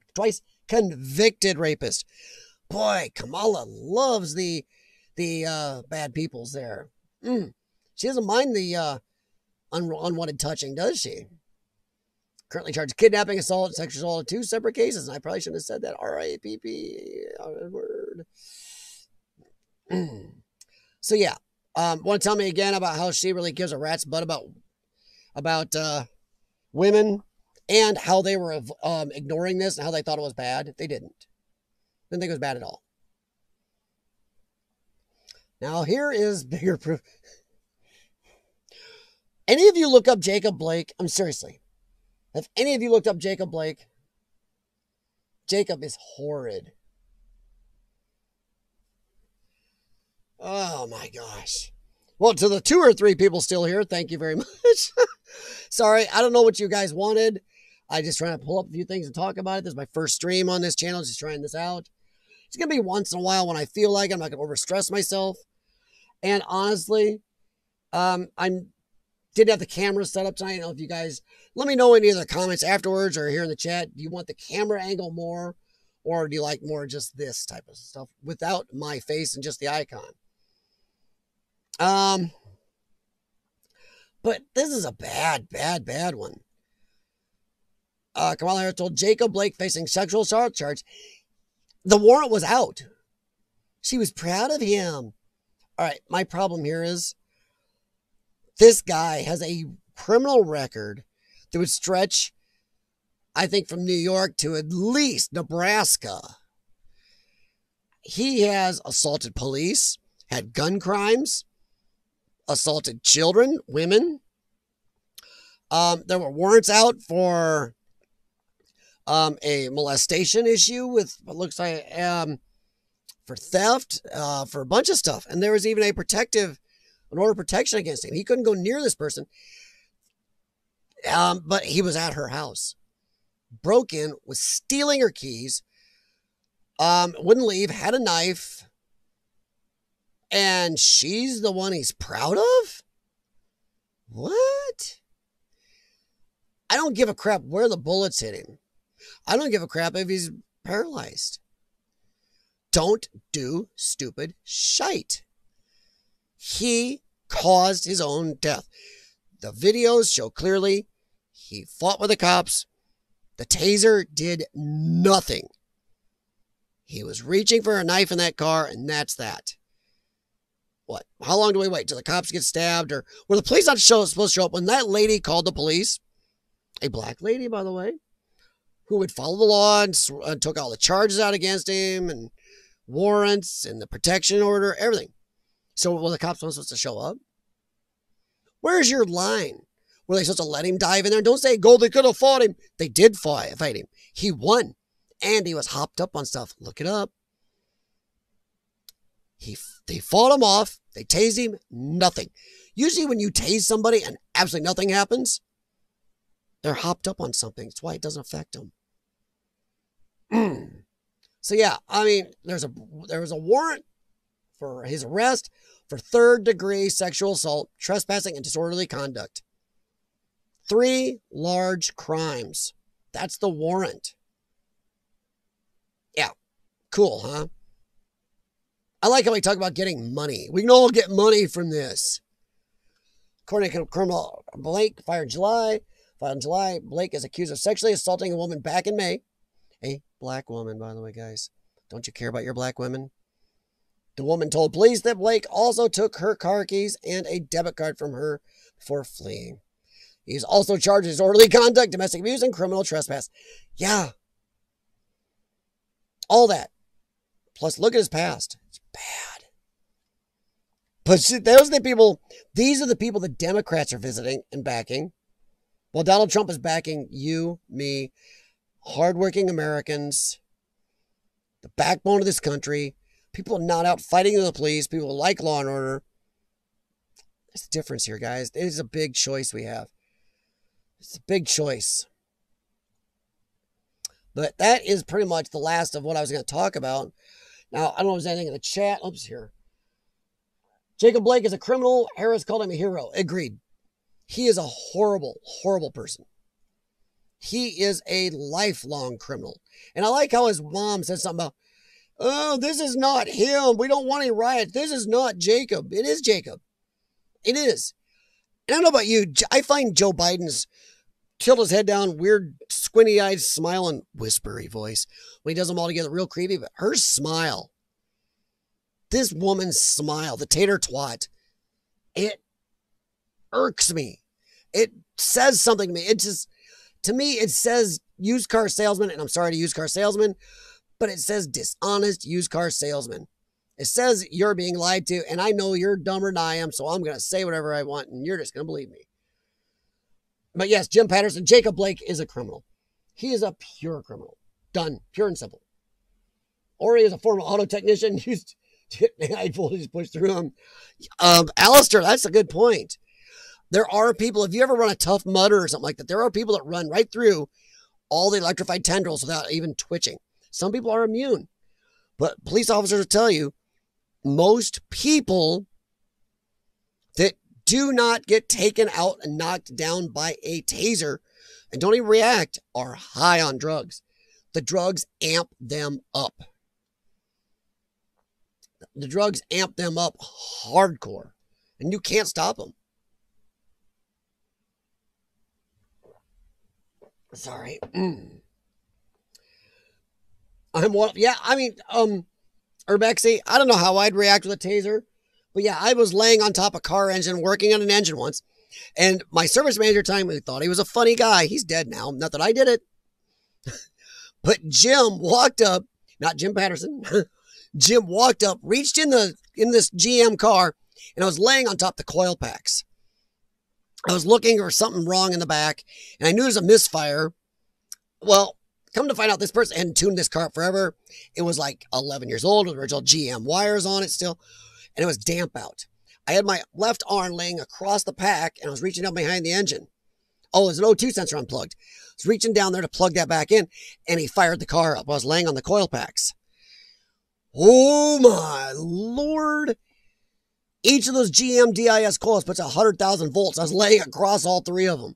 Speaker 1: rapist. Boy, Kamala loves the bad peoples there. She doesn't mind the unwanted touching, does she? Currently charged kidnapping, assault, and sexual assault in 2 separate cases. And I probably shouldn't have said that. R-A-P-P. Word. So yeah. Want to tell me again about how she really gives a rat's butt about women and how they were ignoring this and how they thought it was bad? They didn't. Didn't think it was bad at all. Now here is bigger proof. Any of you look up Jacob Blake? I'm seriously. Have any of you looked up Jacob Blake? Jacob is horrid. Oh my gosh. Well, to the 2 or 3 people still here, thank you very much. Sorry, I don't know what you guys wanted. I just trying to pull up a few things and talk about it. This is my first stream on this channel, just trying this out. It's going to be once in a while when I feel like I'm not going to overstress myself. And honestly, I'm Didn't have the camera set up tonight. I don't know if you guys, let me know in either the comments afterwards or here in the chat. Do you want the camera angle more, or do you like more just this type of stuff without my face and just the icon? But this is a bad one. Kamala Harris told Jacob Blake facing sexual assault charge. The warrant was out. She was proud of him. All right, my problem here is this guy has a criminal record that would stretch, I think, from New York to at least Nebraska. He has assaulted police, had gun crimes, assaulted children, women. There were warrants out for a molestation issue with what looks like for theft, for a bunch of stuff. And there was even an order of protection against him. He couldn't go near this person. But he was at her house. Broke in, was stealing her keys, wouldn't leave, had a knife, and she's the one he's proud of? What? I don't give a crap where the bullets hit him. I don't give a crap if he's paralyzed. Don't do stupid shite. He caused his own death. The videos show clearly he fought with the cops. The taser did nothing. He was reaching for a knife in that car, and that's that. What? How long do we wait till the cops get stabbed? Or were the police not supposed to show up? When that lady called the police, a black lady, by the way, who would follow the law and took all the charges out against him and warrants and the protection order, everything. So were the cops not supposed to show up? Where's your line? Were they supposed to let him dive in there? Don't say, go, they could have fought him. They did fight him. He won. And he was hopped up on stuff. Look it up. They fought him off. They tased him. Nothing. Usually when you tase somebody and absolutely nothing happens, they're hopped up on something. That's why it doesn't affect them. So yeah, I mean, there was a warrant for his arrest for third-degree sexual assault, trespassing, and disorderly conduct. 3 large crimes. That's the warrant. Yeah, cool, huh? I like how we talk about getting money. We can all get money from this. According to criminal Blake, filed in July, Blake is accused of sexually assaulting a woman back in May. A black woman, by the way, guys. Don't you care about your black women? The woman told police that Blake also took her car keys and a debit card from her before fleeing. He's also charged with disorderly conduct, domestic abuse, and criminal trespass. Yeah. All that. Plus, look at his past. It's bad. But those are the people, these are the people the Democrats are visiting and backing. While Donald Trump is backing you, me, hardworking Americans, the backbone of this country, people not out fighting the police, people like law and order. There's a difference here, guys. It is a big choice we have. It's a big choice. But that is pretty much the last of what I was going to talk about. Now, I don't know if there's anything in the chat. Oops, here. Jacob Blake is a criminal. Harris called him a hero. Agreed. He is a horrible, horrible person. He is a lifelong criminal. And I like how his mom said something about, oh, this is not him. We don't want any riots. This is not Jacob. It is Jacob. It is. And I don't know about you. I find Joe Biden's tilt his head down, weird, squinty-eyed, smiling, whispery voice when he does them all together, real creepy. But her smile, this woman's smile, the Tater Twat, it irks me. It says something to me. It just, to me, it says used car salesman, and I'm sorry to used car salesman, but it says dishonest used car salesman. It says you're being lied to, and I know you're dumber than I am, so I'm going to say whatever I want, and you're just going to believe me. But yes, Jim Patterson, Jacob Blake is a criminal. He is a pure criminal. Done. Pure and simple. Or he is a former auto technician. I fully pushed through him. Alistair, that's a good point. There are people, if you ever run a Tough Mudder or something like that, there are people that run right through all the electrified tendrils without even twitching. Some people are immune. But police officers will tell you, most people that do not get taken out and knocked down by a taser and don't even react are high on drugs. The drugs amp them up. The drugs amp them up hardcore, and you can't stop them. Sorry. Urbexy, I don't know how I'd react with a taser, but yeah, I was laying on top of a car engine, working on an engine once, and my service manager time, we thought he was a funny guy. He's dead now. Not that I did it. But Jim walked up, not Jim Patterson. Jim walked up, reached in this GM car, and I was laying on top of the coil packs. I was looking for something wrong in the back, and I knew it was a misfire. Well, come to find out, this person hadn't tuned this car up forever. It was like 11 years old with original GM wires on it still, and it was damp out. I had my left arm laying across the pack, and I was reaching up behind the engine. Oh, there's an O2 sensor unplugged. I was reaching down there to plug that back in, and he fired the car up. I was laying on the coil packs. Oh, my Lord. Each of those GM DIS coils puts 100,000 volts. I was laying across all three of them.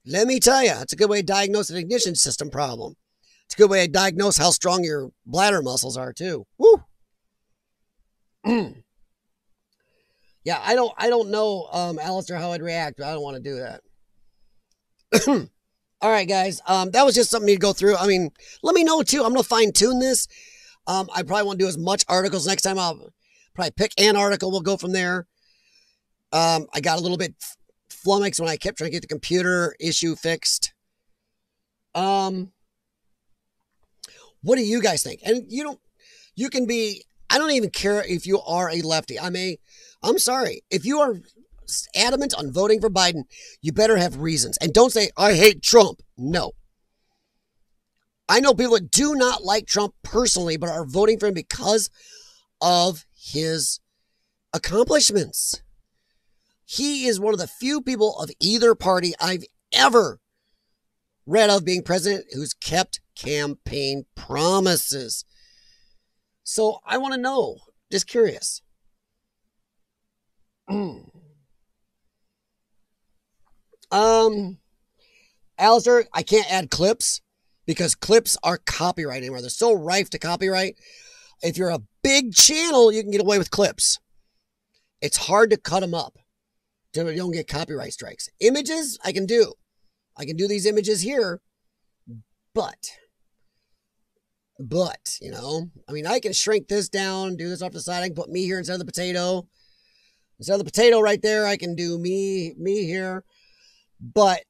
Speaker 1: Let me tell you, it's a good way to diagnose an ignition system problem. It's a good way to diagnose how strong your bladder muscles are, too. Woo! Yeah, I don't know, Alistair, how I'd react, but I don't want to do that. All right, guys. That was just something to go through. I mean, let me know, too. I'm going to fine-tune this. I probably won't do as much articles next time. I'll probably pick an article. We'll go from there. I got a little bit flummoxed when I kept trying to get the computer issue fixed. What do you guys think? And you can be, I don't even care if you are a lefty. I'm sorry. If you are adamant on voting for Biden, you better have reasons. And don't say, I hate Trump. No. I know people that do not like Trump personally, but are voting for him because of his accomplishments. He is one of the few people of either party I've ever read of being president who's kept campaign promises. So I want to know, just curious. Alistair, I can't add clips because clips are copyright anymore. They're so rife to copyright. If you're a big channel, you can get away with clips. It's hard to cut them up. You don't get copyright strikes. Images, I can do. I can do these images here, but, you know, I mean, I can shrink this down, do this off the side. I can put me here instead of the potato. Instead of the potato right there, I can do me here. But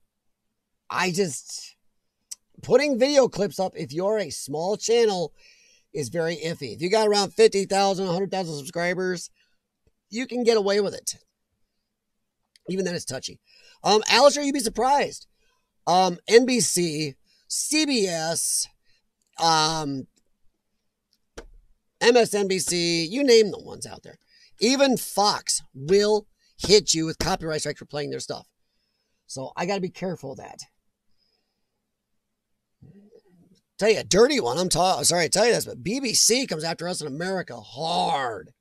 Speaker 1: putting video clips up, if you're a small channel, is very iffy. If you got around 50,000, 100,000 subscribers, you can get away with it. Even then, it's touchy. Alistair, you'd be surprised. NBC, CBS, MSNBC, you name the ones out there. Even Fox will hit you with copyright strikes for playing their stuff. So I got to be careful of that. Tell you a dirty one. Sorry to tell you this, but BBC comes after us in America hard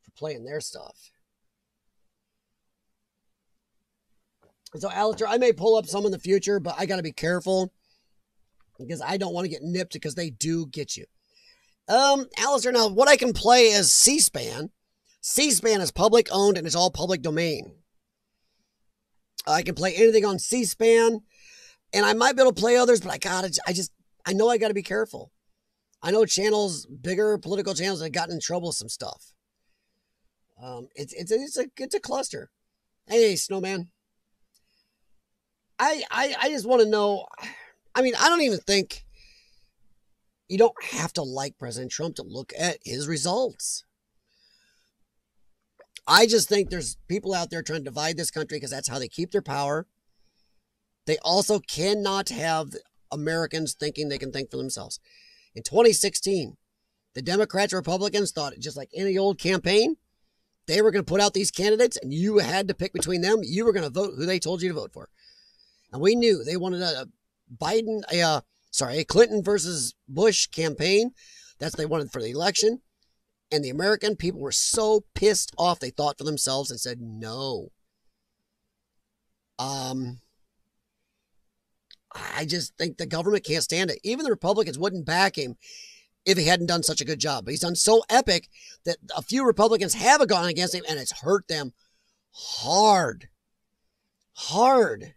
Speaker 1: for playing their stuff. So, Alistair, I may pull up some in the future, but I got to be careful because I don't want to get nipped because they do get you. Alistair, now what I can play is C-SPAN. C-SPAN is public owned and it's all public domain. I can play anything on C-SPAN and I might be able to play others, but I know I got to be careful. I know channels, bigger political channels have gotten in trouble with some stuff. It's a cluster. Hey, Snowman. I just want to know, I mean, I don't even think you don't have to like President Trump to look at his results. I just think there's people out there trying to divide this country because that's how they keep their power. They also cannot have Americans thinking they can think for themselves. In 2016, the Democrats and Republicans thought, just like any old campaign, they were going to put out these candidates and you had to pick between them. You were going to vote who they told you to vote for. And we knew they wanted a Clinton versus Bush campaign. That's what they wanted for the election. And the American people were so pissed off, they thought for themselves and said no. I just think the government can't stand it. Even the Republicans wouldn't back him if he hadn't done such a good job. But he's done so epic that a few Republicans have gone against him, and it's hurt them hard. Hard. A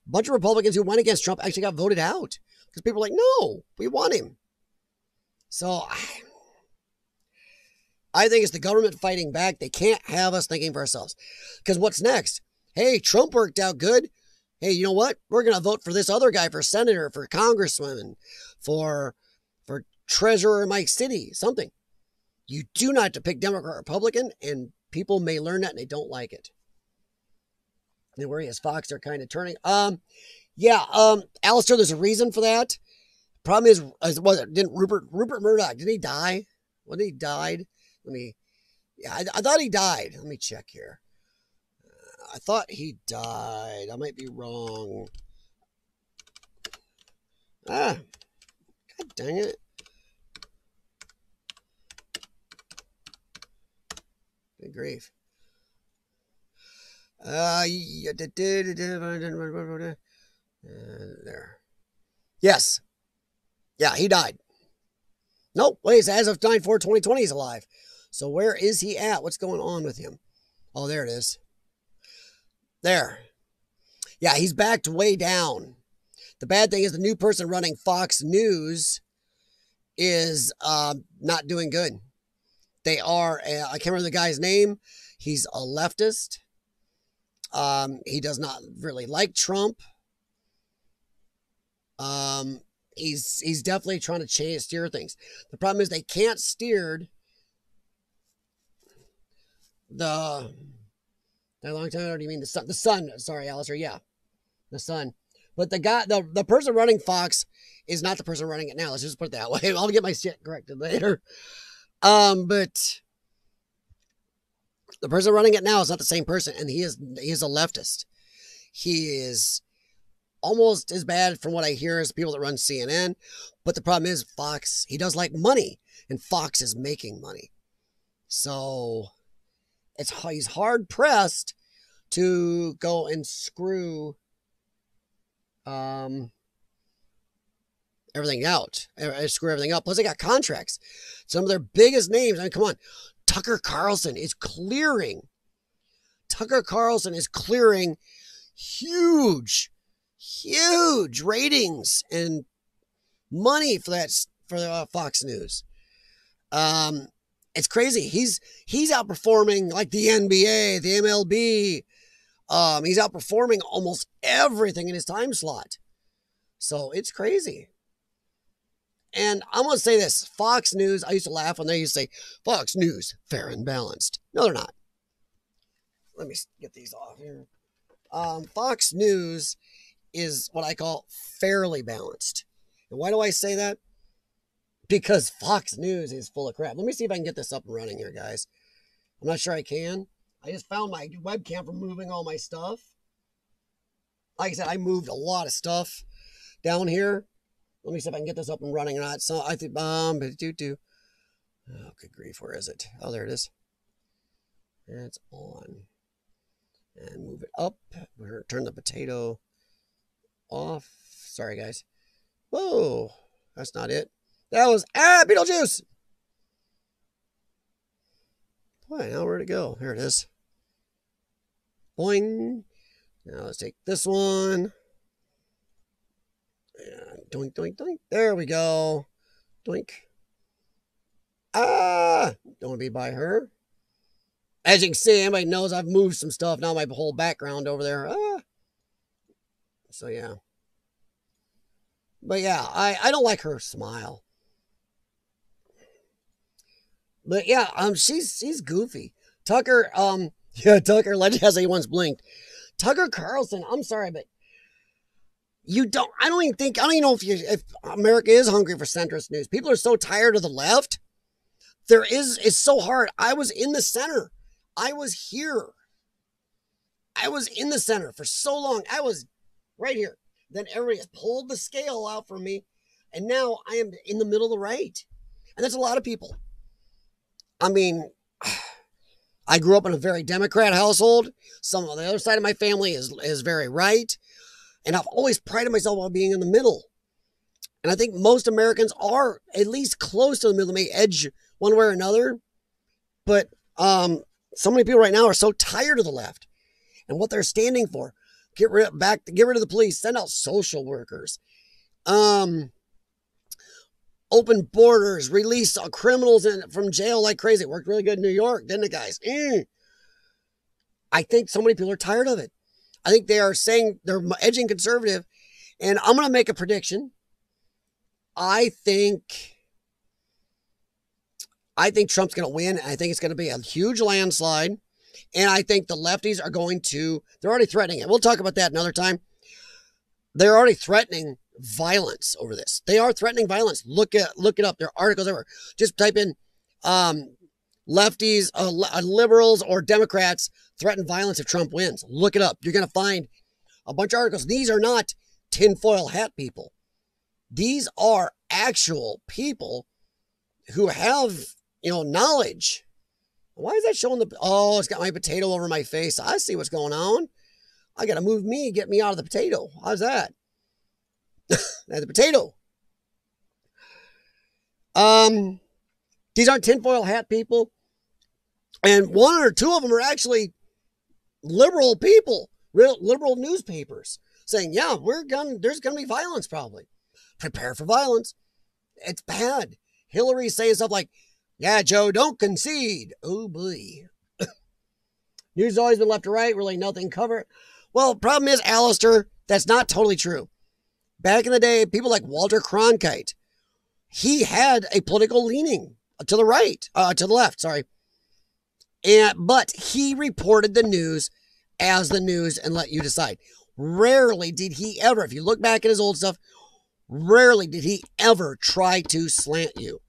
Speaker 1: bunch of Republicans who went against Trump actually got voted out because people were like, no, we want him. So I think it's the government fighting back. They can't have us thinking for ourselves. Because what's next? Hey, Trump worked out good. Hey, you know what? We're going to vote for this other guy for senator, for congresswoman, for treasurer in my city, something. You do not have to pick Democrat or Republican, and people may learn that and they don't like it. And where he has Fox, they're kind of turning. Alistair, there's a reason for that. Problem is, didn't Rupert Murdoch, didn't he die? When he died? I thought he died. Let me check here. I thought he died. I might be wrong. God dang it. Good grief. There. Yes. Yeah, he died. Nope. Wait, as of 9/4/2020, he's alive. So where is he at? What's going on with him? Oh, there it is. There. Yeah, he's backed way down. The bad thing is the new person running Fox News is not doing good. They are, I can't remember the guy's name. He's a leftist. He does not really like Trump. He's definitely trying to steer things. The problem is they can't steer the long time. Or do you mean the sun? The sun. Sorry, Alistair. Yeah, the sun. But the person running Fox is not the person running it now. Let's just put it that way. I'll get my shit corrected later. But the person running it now is not the same person, and he is a leftist. He is almost as bad from what I hear as people that run CNN. But the problem is Fox, he does like money, and Fox is making money. So he's hard pressed to go and screw everything out, screw everything up. Plus they got contracts. Some of their biggest names, I mean, come on. Tucker Carlson is clearing huge ratings and money for Fox News. It's crazy. He's outperforming like the NBA, the MLB. He's outperforming almost everything in his time slot. So it's crazy. And I'm going to say this. Fox News, I used to laugh when they used to say, Fox News, fair and balanced. No, they're not. Let me get these off here. Fox News is what I call fairly balanced. And why do I say that? Because Fox News is full of crap. Let me see if I can get this up and running here, guys. I'm not sure I can. I just found my webcam from moving all my stuff. Like I said, I moved a lot of stuff down here. Let me see if I can get this up and running or not. So I think, oh, good grief, where is it? Oh, there it is. It's on. And move it up. We're going to turn the potato off. Sorry, guys. Whoa, that's not it. That was, Beetlejuice! Boy, now where'd it go? Here it is. Boing. Now let's take this one. And doink, doink, doink. There we go. Doink. Don't want to be by her. As you can see, everybody knows I've moved some stuff. Now my whole background over there. So, yeah. But, yeah, I don't like her smile. But, yeah, she's goofy. Tucker, Tucker, legend has he once blinked. Tucker Carlson, I'm sorry, but I don't even know if America is hungry for centrist news. People are so tired of the left. It's so hard. I was in the center. I was here. I was in the center for so long. I was right here. Then everybody has pulled the scale out from me. And now I am in the middle of the right. And that's a lot of people. I mean, I grew up in a very Democrat household. Some of the other side of my family is very right. And I've always prided myself on being in the middle. And I think most Americans are at least close to the middle. They may edge one way or another. But so many people right now are so tired of the left and what they're standing for. Get rid of the police, send out social workers. Open borders, release criminals from jail like crazy. It worked really good in New York, didn't it, guys? I think so many people are tired of it. I think they are saying they're edging conservative. And I'm going to make a prediction. I think Trump's going to win. I think it's going to be a huge landslide. And I think the lefties are going to, they're already threatening it. We'll talk about that another time. They're already threatening violence over this. They are threatening violence. Look it up. There are articles everywhere. Just type in lefties, liberals, or Democrats threaten violence if Trump wins. Look it up. You're going to find a bunch of articles. These are not tinfoil hat people. These are actual people who have, knowledge. Why is that showing it's got my potato over my face. I see what's going on. I got to move me, get me out of the potato. How's that? The potato. These aren't tinfoil hat people. And one or two of them are actually liberal people, real liberal newspapers saying, yeah, there's going to be violence probably. Prepare for violence. It's bad. Hillary's saying stuff like, yeah, Joe, don't concede. Oh, boy. News has always been left to right, really nothing covered. Well, problem is, Alistair, that's not totally true. Back in the day, people like Walter Cronkite, he had a political leaning to the right, to the left, sorry. But he reported the news as the news and let you decide. Rarely did he ever, if you look back at his old stuff, rarely did he ever try to slant you.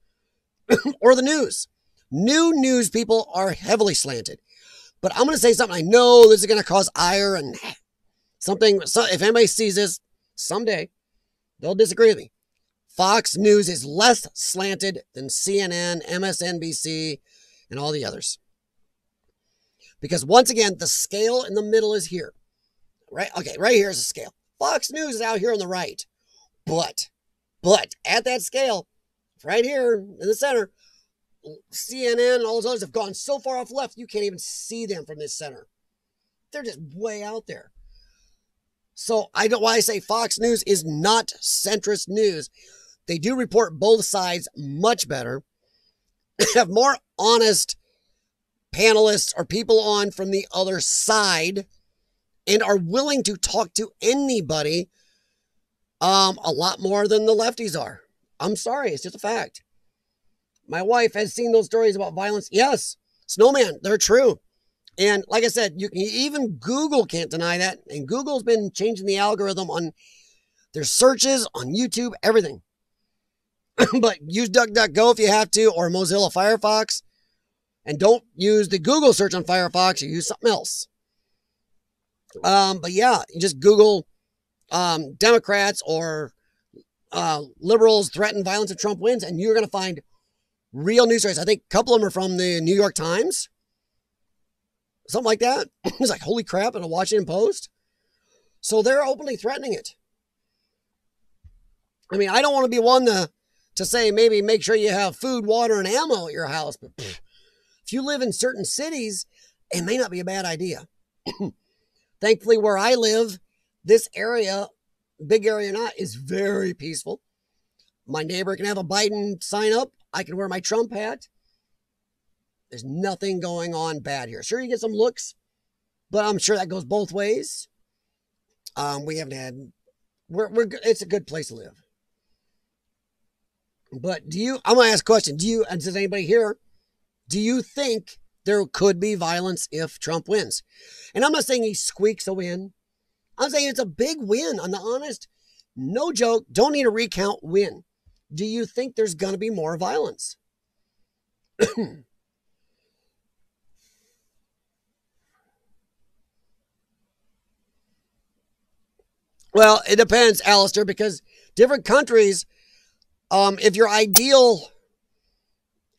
Speaker 1: Or the news. New news people are heavily slanted. But I'm going to say something. I know this is going to cause ire and something. So if anybody sees this someday, they'll disagree with me. Fox News is less slanted than CNN, MSNBC, and all the others. Because once again, the scale in the middle is here. Right? Okay, right here is the scale. Fox News is out here on the right. But at that scale, right here in the center, CNN and all those others have gone so far off left, you can't even see them from this center. They're just way out there. So why I say Fox News is not centrist news. They do report both sides much better. Have more honest panelists or people on from the other side and are willing to talk to anybody a lot more than the lefties are. I'm sorry, it's just a fact. My wife has seen those stories about violence. Yes, Snowman, they're true. And like I said, even Google can't deny that. And Google's been changing the algorithm on their searches, on YouTube, everything. But use DuckDuckGo if you have to, or Mozilla Firefox. And don't use the Google search on Firefox, or use something else. But yeah, you just Google Democrats or liberals threaten violence if Trump wins, and you're going to find real news stories. I think a couple of them are from the New York Times. Something like that. It's like, holy crap, in a Washington Post. So they're openly threatening it. I mean, I don't want to be one to say maybe make sure you have food, water, and ammo at your house. But if you live in certain cities, it may not be a bad idea. Thankfully, where I live, this area, big area or not, is very peaceful. My neighbor can have a Biden sign up. I can wear my Trump hat. There's nothing going on bad here. Sure, you get some looks, but I'm sure that goes both ways. We haven't had, it's a good place to live. But I'm going to ask a question. Does anybody here, do you think there could be violence if Trump wins? And I'm not saying he squeaks a win. I'm saying it's a big win on the honest, no joke, don't need a recount win. Do you think there's going to be more violence? Well, it depends, Alistair, because different countries, if your ideal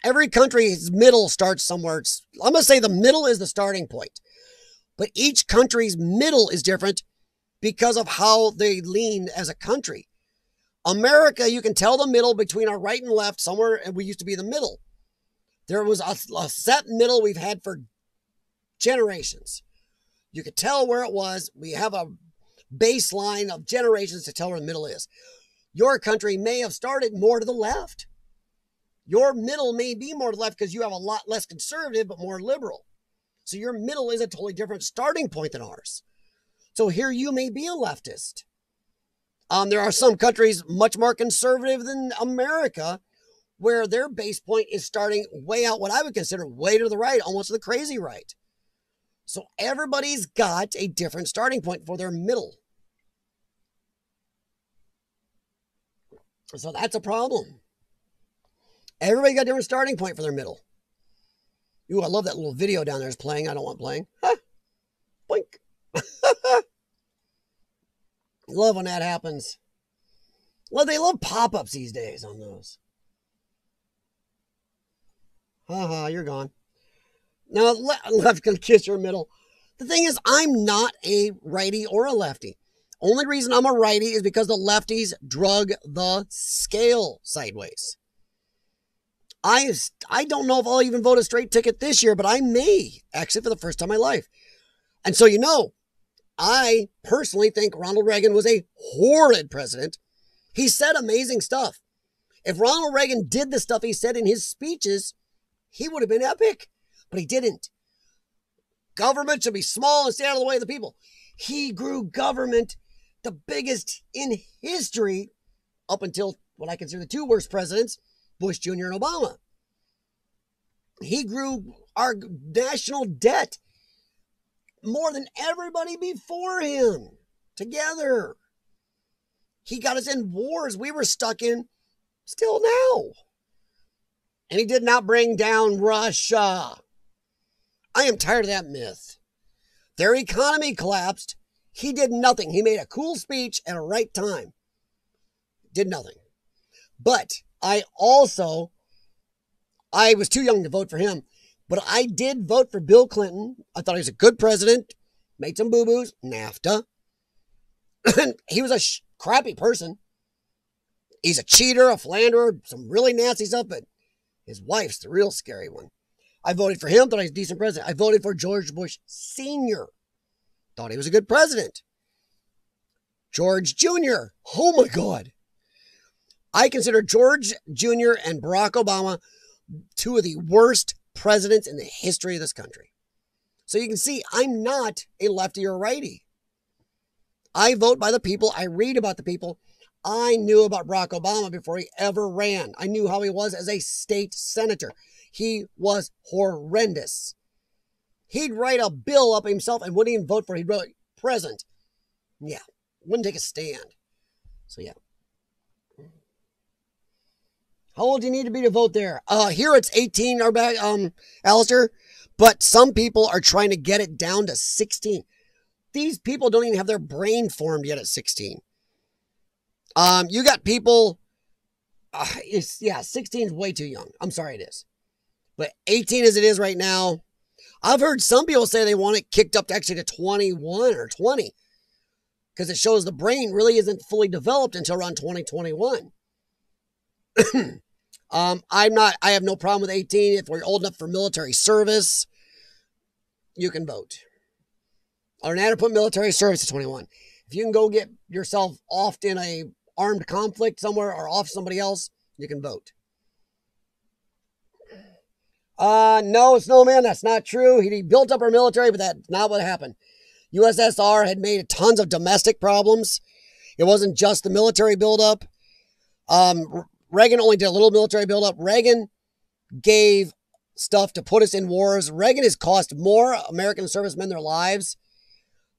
Speaker 1: Every country's middle starts somewhere. I'm going to say the middle is the starting point. But each country's middle is different because of how they lean as a country. America, you can tell the middle between our right and left somewhere, and we used to be the middle. There was a set middle we've had for generations. You could tell where it was. We have a baseline of generations to tell where the middle is. Your country may have started more to the left. Your middle may be more to the left because you have a lot less conservative but more liberal. So your middle is a totally different starting point than ours. So here you may be a leftist. There are some countries much more conservative than America where their base point is starting way out what I would consider way to the right, almost to the crazy right. So everybody's got a different starting point for their middle. So that's a problem. Everybody got a different starting point for their middle. Ooh, I love that little video down there is playing. I don't want playing. Ha! Boink. Love when that happens. Well, they love pop-ups these days on those. Haha, you're gone. Now, left can kiss your middle. The thing is, I'm not a righty or a lefty. Only reason I'm a righty is because the lefties drug the scale sideways. I don't know if I'll even vote a straight ticket this year, but I may, actually, for the first time in my life. And so, I personally think Ronald Reagan was a horrid president. He said amazing stuff. If Ronald Reagan did the stuff he said in his speeches, he would have been epic, but he didn't. Government should be small and stay out of the way of the people. He grew government the biggest in history up until what I consider the two worst presidents, Bush Jr. and Obama. He grew our national debt more than everybody before him together. He got us in wars we were stuck in still now. And he did not bring down Russia. I am tired of that myth. Their economy collapsed. He did nothing. He made a cool speech at a right time. Did nothing. But I was too young to vote for him, but I did vote for Bill Clinton. I thought he was a good president. Made some boo-boos. NAFTA. He was a crappy person. He's a cheater, a philanderer, some really nasty stuff, but his wife's the real scary one. I voted for him, thought he was a decent president. I voted for George Bush Sr. Thought he was a good president. George Jr. Oh my God. I consider George Jr. and Barack Obama two of the worst presidents in the history of this country. So you can see I'm not a lefty or righty. I vote by the people. I read about the people. I knew about Barack Obama before he ever ran. I knew how he was as a state senator. He was horrendous. He'd write a bill up himself and wouldn't even vote for it. He'd write present. Yeah, wouldn't take a stand. So yeah. How old do you need to be to vote there? Here it's 18, or back, Alistair. But some people are trying to get it down to 16. These people don't even have their brain formed yet at 16. You got people, 16 is way too young. I'm sorry it is. But 18 as it is right now, I've heard some people say they want it kicked up to actually to 21 or 20. Because it shows the brain really isn't fully developed until around 2021. I have no problem with 18. If we're old enough for military service, you can vote. Or now to put military service to 21. If you can go get yourself offed in a armed conflict somewhere or off somebody else, you can vote. No, Snowman, that's not true. He built up our military, but that's not what happened. USSR had made tons of domestic problems. It wasn't just the military buildup. Reagan only did a little military buildup. Reagan gave stuff to put us in wars. Reagan has cost more American servicemen their lives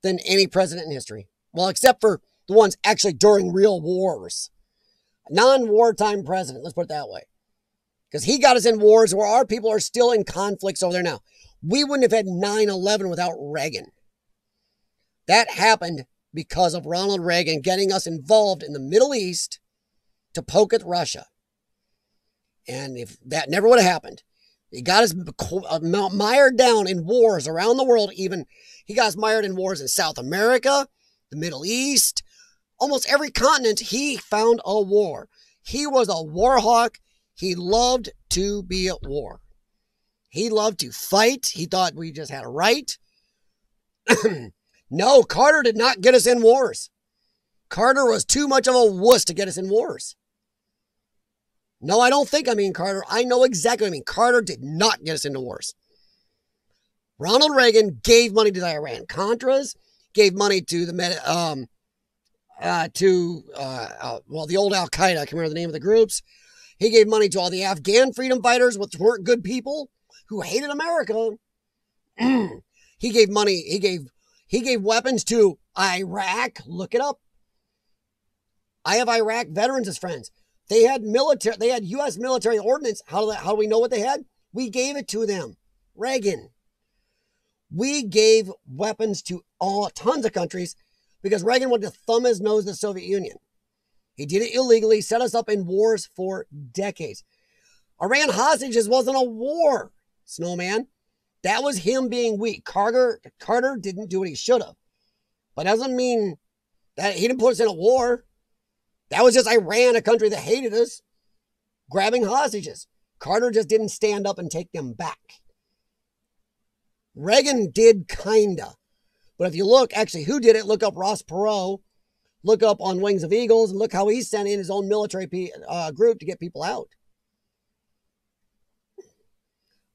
Speaker 1: than any president in history. Well, except for the ones actually during real wars. Non-wartime president, let's put it that way. Because he got us in wars where our people are still in conflicts over there now. We wouldn't have had 9/11 without Reagan. That happened because of Ronald Reagan getting us involved in the Middle East to poke at Russia. And if that never would have happened, he got us mired down in wars around the world. Even he got us mired in wars in South America, the Middle East, almost every continent. He found a war. He was a war hawk. He loved to be at war. He loved to fight. He thought we just had a right. No, Carter did not get us in wars. Carter was too much of a wuss to get us in wars. No, I don't think I mean Carter. I know exactly what I mean. Carter did not get us into wars. Ronald Reagan gave money to the Iran-Contras, gave money to the the old Al-Qaeda. I can't remember the name of the groups. He gave money to all the Afghan freedom fighters, which weren't good people, who hated America. He gave money. He gave weapons to Iraq. Look it up. I have Iraq veterans as friends. They had U.S. military ordnance. How do we know what they had? We gave it to them. Reagan. We gave weapons to tons of countries because Reagan wanted to thumb his nose at the Soviet Union. He did it illegally, set us up in wars for decades. Iran hostages wasn't a war, Snowman. That was him being weak. Carter didn't do what he should have. But that doesn't mean that he didn't put us in a war. That was just Iran, a country that hated us, grabbing hostages. Carter just didn't stand up and take them back. Reagan did kinda. But if you look, actually, who did it? Look up Ross Perot. Look up on Wings of Eagles and look how he sent in his own military group to get people out.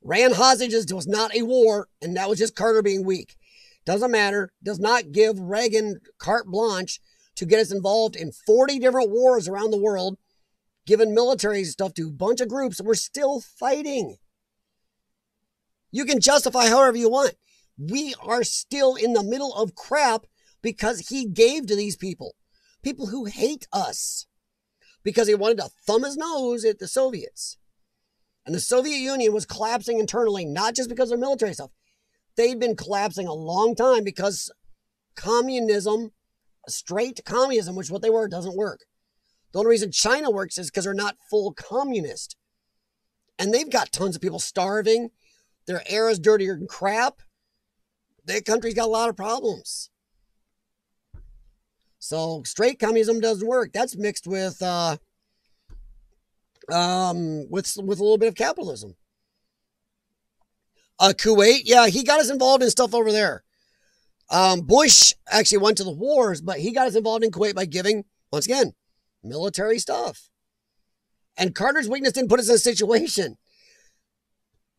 Speaker 1: Ran hostages was not a war, and that was just Carter being weak. Doesn't matter. Does not give Reagan carte blanche to get us involved in 40 different wars around the world, giving military stuff to a bunch of groups, and we're still fighting. You can justify however you want. We are still in the middle of crap because he gave to these people who hate us, because he wanted to thumb his nose at the Soviets. And the Soviet Union was collapsing internally, not just because of military stuff. They'd been collapsing a long time because communism, straight communism, which is what they were, doesn't work. The only reason China works is because they're not full communist. And they've got tons of people starving. Their air is dirtier than crap. Their country's got a lot of problems. So straight communism doesn't work. That's mixed with a little bit of capitalism. Kuwait, yeah, he got us involved in stuff over there. Bush actually went to the wars, but he got us involved in Kuwait by giving, once again, military stuff. And Carter's weakness didn't put us in a situation.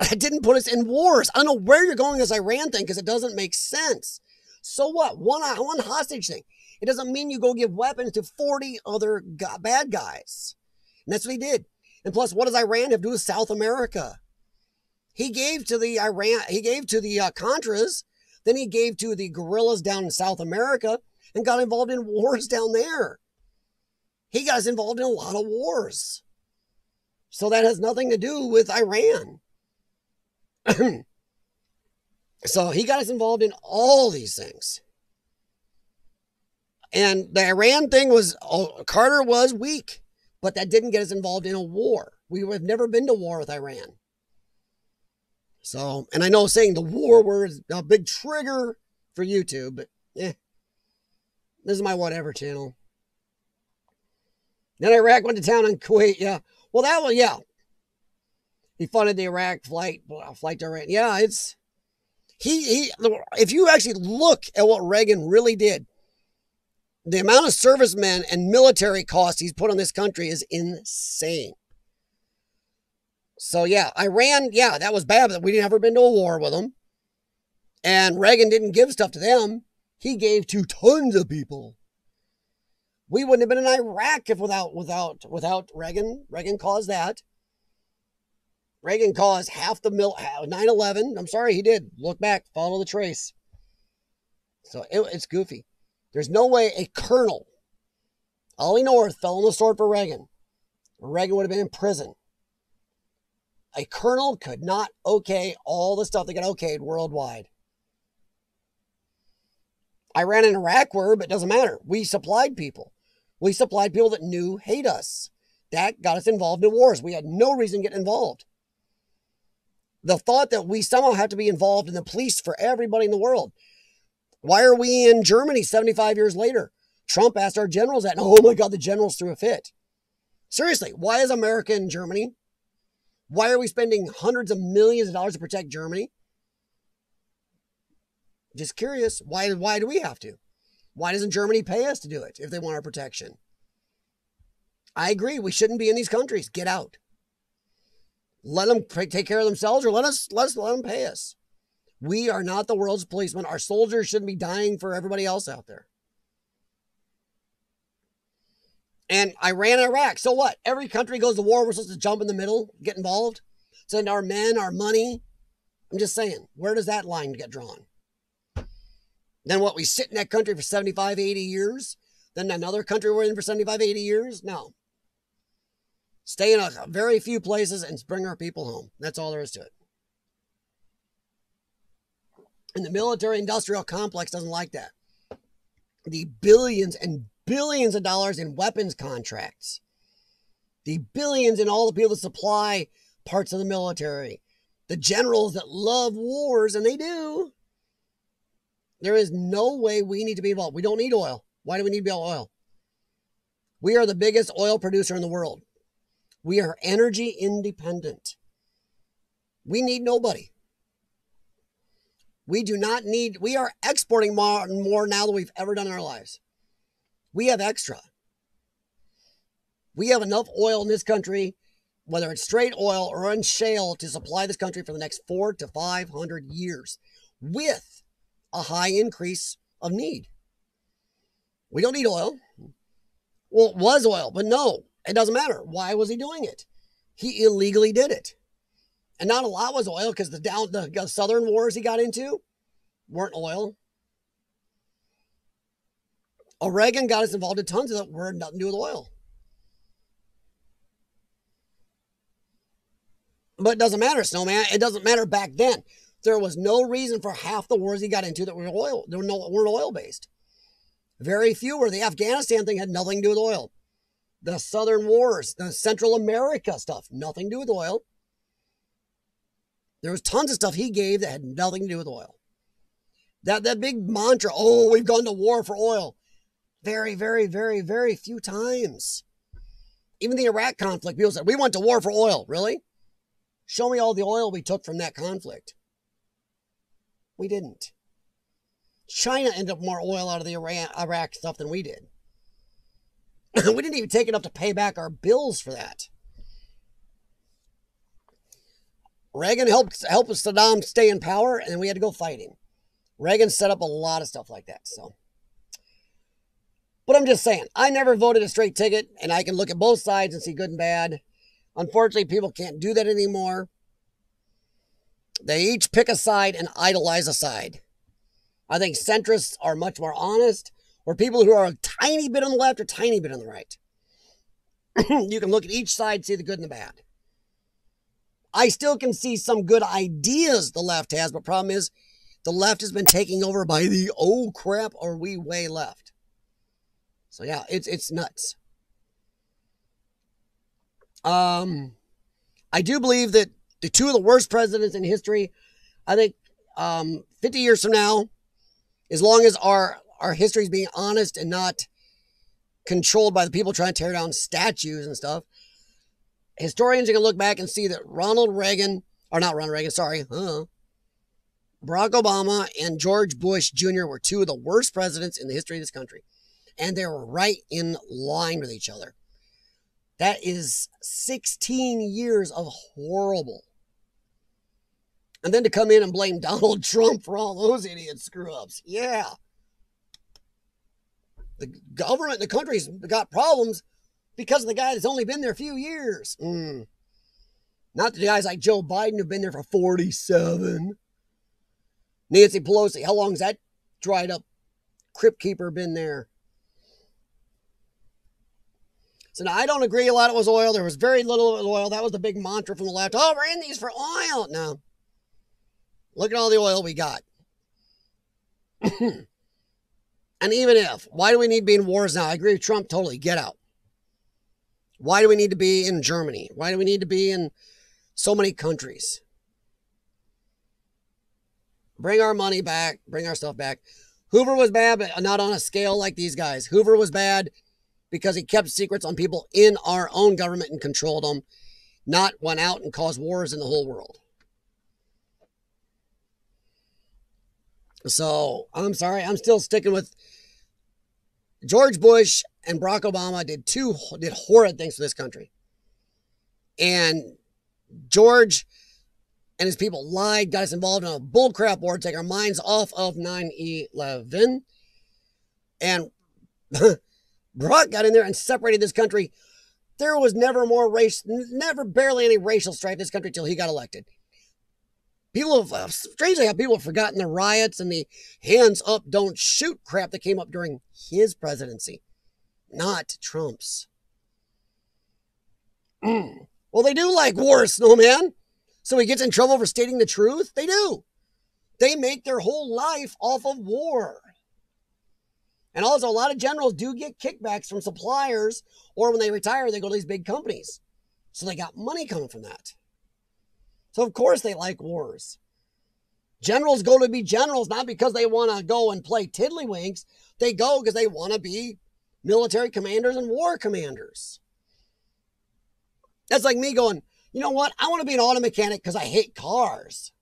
Speaker 1: It didn't put us in wars. I don't know where you're going with this Iran thing because it doesn't make sense. So what? One hostage thing. It doesn't mean you go give weapons to 40 other bad guys. And that's what he did. And plus, what does Iran have to do with South America? He gave to the Contras, then he gave to the guerrillas down in South America and got involved in wars down there. He got us involved in a lot of wars. So that has nothing to do with Iran. So he got us involved in all these things. And the Iran thing was, Carter was weak, but that didn't get us involved in a war. We have never been to war with Iran. So, and I know saying the war word is a big trigger for YouTube, but this is my whatever channel. Then Iraq went to town on Kuwait, yeah. Well, that one, yeah. He funded the Iraq flight to Iran. Yeah, it's, if you actually look at what Reagan really did, the amount of servicemen and military costs he's put on this country is insane. So yeah, Iran, yeah, that was bad, but we didn't ever been to a war with them. And Reagan didn't give stuff to them. He gave to tons of people. We wouldn't have been in Iraq if without Reagan. Reagan caused that. Reagan caused half the 9/11. I'm sorry, he did. Look back, follow the trace. So it's goofy. There's no way a colonel, Ollie North, fell on the sword for Reagan. Reagan would have been in prison. A colonel could not okay all the stuff that got okayed worldwide. Iran and Iraq were, but it doesn't matter. We supplied people. We supplied people that hate us. That got us involved in wars. We had no reason to get involved. The thought that we somehow have to be involved in the police for everybody in the world. Why are we in Germany 75 years later? Trump asked our generals that, and oh my God, the generals threw a fit. Seriously, why is America in Germany? Why are we spending hundreds of millions of dollars to protect Germany? Just curious. Why do we have to? Why doesn't Germany pay us to do it if they want our protection? I agree. We shouldn't be in these countries. Get out. Let them take care of themselves, or let them pay us. We are not the world's policemen. Our soldiers shouldn't be dying for everybody else out there. And Iran and Iraq. So what? Every country goes to war. We're supposed to jump in the middle, get involved, send our men, our money. I'm just saying, where does that line get drawn? Then what? We sit in that country for 75, 80 years? Then another country we're in for 75, 80 years? No. Stay in a very few places and bring our people home. That's all there is to it. And the military-industrial complex doesn't like that. The billions and billions of dollars in weapons contracts. The billions in all the people that supply parts of the military. The generals that love wars, and they do. There is no way we need to be involved. We don't need oil. Why do we need oil? We are the biggest oil producer in the world. We are energy independent. We need nobody. We are exporting more now than we've ever done in our lives. We have extra. We have enough oil in this country, whether it's straight oil or in shale, to supply this country for the next 400 to 500 years with a high increase of need. We don't need oil. Well, it was oil, but no, it doesn't matter. Why was he doing it? He illegally did it. And not a lot was oil, because the southern wars he got into weren't oil. Reagan got us involved in tons of that were nothing to do with oil. But it doesn't matter, Snowman. It doesn't matter back then. There was no reason for half the wars he got into that were oil. Weren't oil-based. Very few were. The Afghanistan thing had nothing to do with oil. The Southern Wars, the Central America stuff, nothing to do with oil. There was tons of stuff he gave that had nothing to do with oil. That big mantra, oh, we've gone to war for oil. Very, very, very, very few times. Even the Iraq conflict, people said, we went to war for oil. Really? Show me all the oil we took from that conflict. We didn't. China ended up more oil out of the Iraq stuff than we did. We didn't even take enough to pay back our bills for that. Reagan helped Saddam stay in power, and we had to go fight him. Reagan set up a lot of stuff like that. So, but I'm just saying, I never voted a straight ticket, and I can look at both sides and see good and bad. Unfortunately, people can't do that anymore. They each pick a side and idolize a side. I think centrists are much more honest, or people who are a tiny bit on the left or tiny bit on the right. You can look at each side, see the good and the bad. I still can see some good ideas the left has, but problem is the left has been taken over by the oh crap, are we way left? So yeah, it's nuts. I do believe that the two of the worst presidents in history, I think 50 years from now, as long as our history is being honest and not controlled by the people trying to tear down statues and stuff, historians are going to look back and see that Barack Obama and George Bush Jr. were two of the worst presidents in the history of this country. And they were right in line with each other. That is 16 years of horrible. And then to come in and blame Donald Trump for all those idiot screw-ups. Yeah. The government in the country's got problems because of the guy that's only been there a few years. Not the guys like Joe Biden who've been there for 47. Nancy Pelosi, how long's that dried up crypt keeper been there? So now I don't agree a lot it was oil. There was very little oil. That was the big mantra from the left. Oh, we're in these for oil. No. Look at all the oil we got. And even if, why do we need to be in wars now? I agree with Trump totally. Get out. Why do we need to be in Germany? Why do we need to be in so many countries? Bring our money back. Bring our stuff back. Hoover was bad, but not on a scale like these guys. Hoover was bad because he kept secrets on people in our own government and controlled them, not went out and caused wars in the whole world. So, I'm sorry. I'm still sticking with George Bush and Barack Obama did horrid things for this country. And George and his people lied, got us involved in a bullcrap war to take our minds off of 9/11. And Barack got in there and separated this country. There was never barely any racial strife in this country until he got elected. Strangely how people have forgotten the riots and the hands up, don't shoot crap that came up during his presidency, not Trump's. Well, they do like war, Snowman. So he gets in trouble for stating the truth? They do. They make their whole life off of war. And also, a lot of generals do get kickbacks from suppliers, or when they retire, they go to these big companies. So they got money coming from that. So, of course, they like wars. Generals go to be generals, not because they want to go and play tiddlywinks. They go because they want to be military commanders and war commanders. That's like me going, you know what? I want to be an auto mechanic because I hate cars.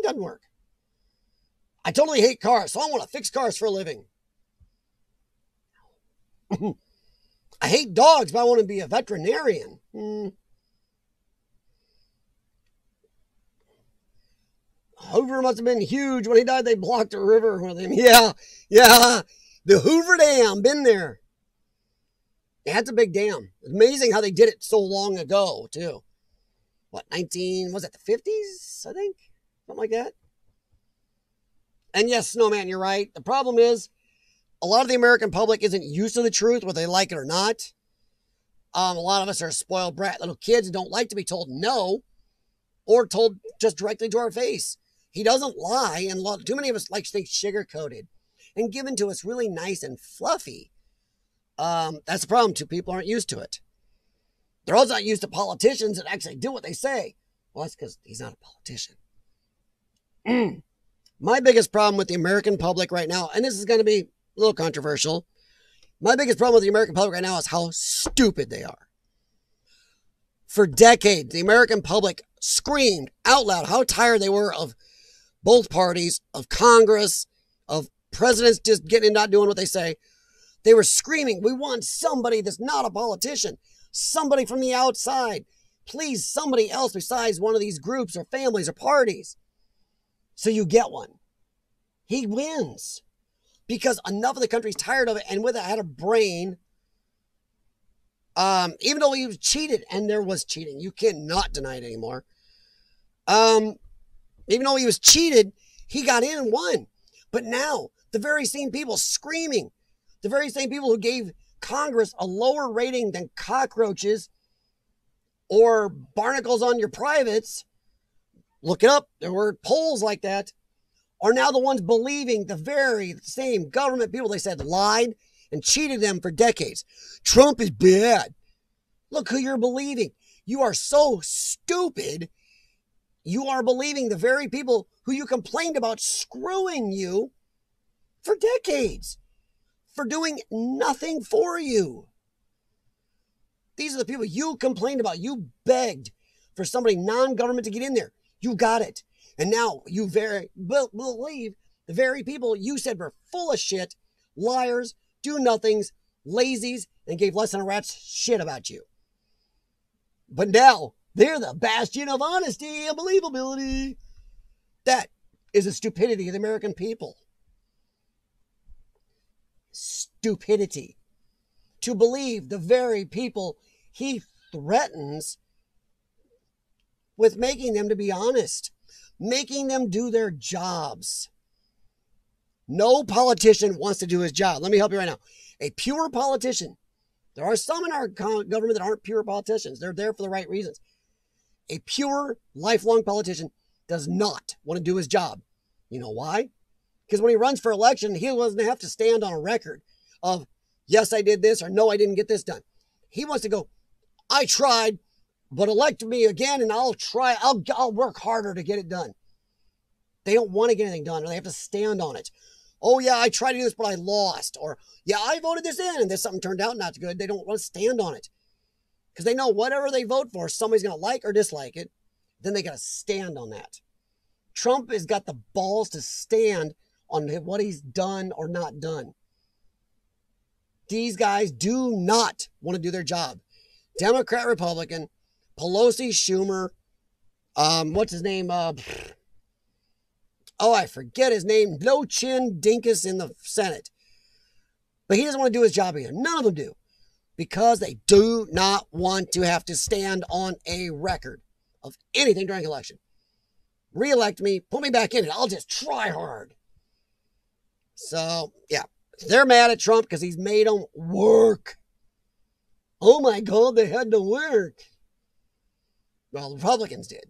Speaker 1: Doesn't work. I totally hate cars, so I want to fix cars for a living. I hate dogs, but I want to be a veterinarian. Hoover must have been huge. When he died, they blocked a river with him. Yeah. The Hoover Dam, been there. Yeah, that's a big dam. It's amazing how they did it so long ago, too. Was it the 50s, I think? Something like that. And yes, Snowman, you're right. The problem is, a lot of the American public isn't used to the truth, whether they like it or not. A lot of us are spoiled brat little kids who don't like to be told no, or told just directly to our face. He doesn't lie, and too many of us like things sugar-coated and given to us really nice and fluffy. That's the problem, too. People aren't used to it. They're also not used to politicians that actually do what they say. Well, that's because he's not a politician. My biggest problem with the American public right now, and this is going to be a little controversial, my biggest problem with the American public right now is how stupid they are. For decades, the American public screamed out loud how tired they were of both parties, of Congress, of presidents just getting and not doing what they say. They were screaming, we want somebody that's not a politician, somebody from the outside. Please, somebody else besides one of these groups or families or parties. So you get one. He wins. Because enough of the country's tired of it, and with it had a brain. Even though he was cheated, and there was cheating. You cannot deny it anymore. Even though he was cheated, he got in and won. But now, the very same people screaming, the very same people who gave Congress a lower rating than cockroaches or barnacles on your privates, look it up, there were polls like that, are now the ones believing the very same government people they said lied and cheated them for decades. Trump is bad. Look who you're believing. You are so stupid. You are believing the very people who you complained about screwing you for decades, for doing nothing for you. These are the people you complained about. You begged for somebody non-government to get in there. You got it. And now you believe the very people you said were full of shit, liars, do-nothings, lazies, and gave less than a rat's shit about you. But now, they're the bastion of honesty and believability. That is the stupidity of the American people. Stupidity. To believe the very people he threatens with making them to be honest, making them do their jobs. No politician wants to do his job. Let me help you right now. A pure politician. There are some in our government that aren't pure politicians. They're there for the right reasons. A pure, lifelong politician does not want to do his job. You know why? Because when he runs for election, he doesn't have to stand on a record of, yes, I did this, or no, I didn't get this done. He wants to go, I tried, but elect me again and I'll work harder to get it done. They don't want to get anything done, or they have to stand on it. Oh yeah, I tried to do this, but I lost. Or yeah, I voted this in and this something turned out not good. They don't want to stand on it. Because they know whatever they vote for, somebody's going to like or dislike it. Then they got to stand on that. Trump has got the balls to stand on what he's done or not done. These guys do not want to do their job. Democrat, Republican, Pelosi, Schumer, what's his name? I forget his name. No chin dinkus in the Senate. But he doesn't want to do his job either. None of them do. Because they do not want to have to stand on a record of anything during an election. Re-elect me, put me back in it. I'll just try hard. So, yeah. They're mad at Trump because he's made them work. Oh my God, they had to work. Well, the Republicans did.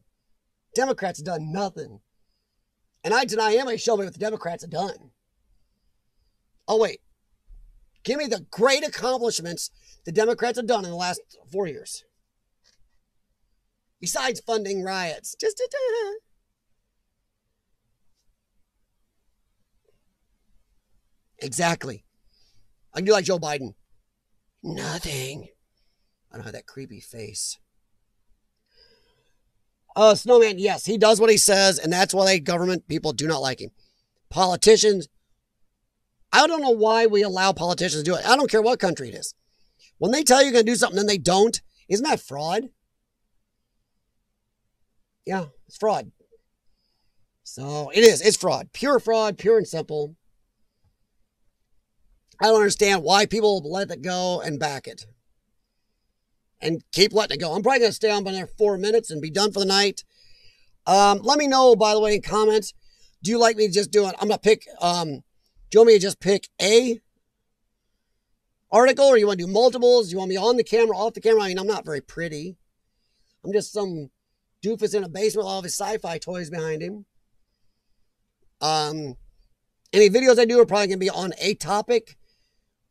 Speaker 1: Democrats done nothing. And I deny anybody show me what the Democrats have done. Oh, wait. Give me the great accomplishments the Democrats have done in the last 4 years. Besides funding riots. Exactly. I can do like Joe Biden. Nothing. I don't have that creepy face. Snowman, yes, he does what he says, and that's why government people do not like him. Politicians, I don't know why we allow politicians to do it. I don't care what country it is. When they tell you you're going to do something and then they don't, isn't that fraud? Yeah, it's fraud. So it is. It's fraud. Pure and simple. I don't understand why people let it go and back it. And keep letting it go. I'm probably going to stay on by there 4 minutes and be done for the night. Let me know, by the way, in comments. Do you like me to just do it? I'm going to pick, do you want me to just pick a article, or you want to do multiples? You want me on the camera, off the camera? I mean, I'm not very pretty. I'm just some doofus in a basement with all of his sci-fi toys behind him. Any videos I do are probably going to be on a topic.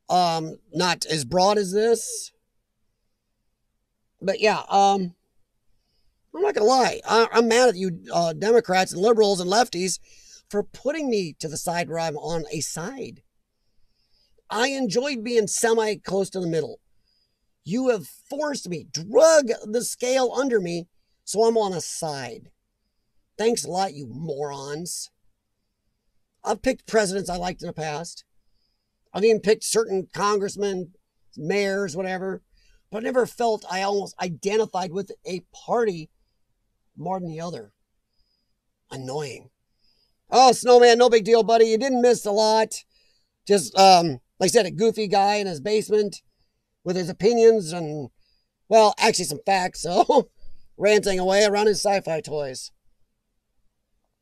Speaker 1: Not as broad as this. But yeah, I'm not going to lie. I'm mad at you Democrats and liberals and lefties for putting me to the side where I'm on a side. I enjoyed being semi-close to the middle. You have forced me, drug the scale under me, so I'm on a side. Thanks a lot, you morons. I've picked presidents I liked in the past. I've even picked certain congressmen, mayors, whatever. But I never felt I almost identified with a party more than the other. Annoying. Oh, Snowman, no big deal, buddy. You didn't miss a lot. Just, like I said, a goofy guy in his basement with his opinions and, well, actually some facts. So, ranting away around his sci-fi toys.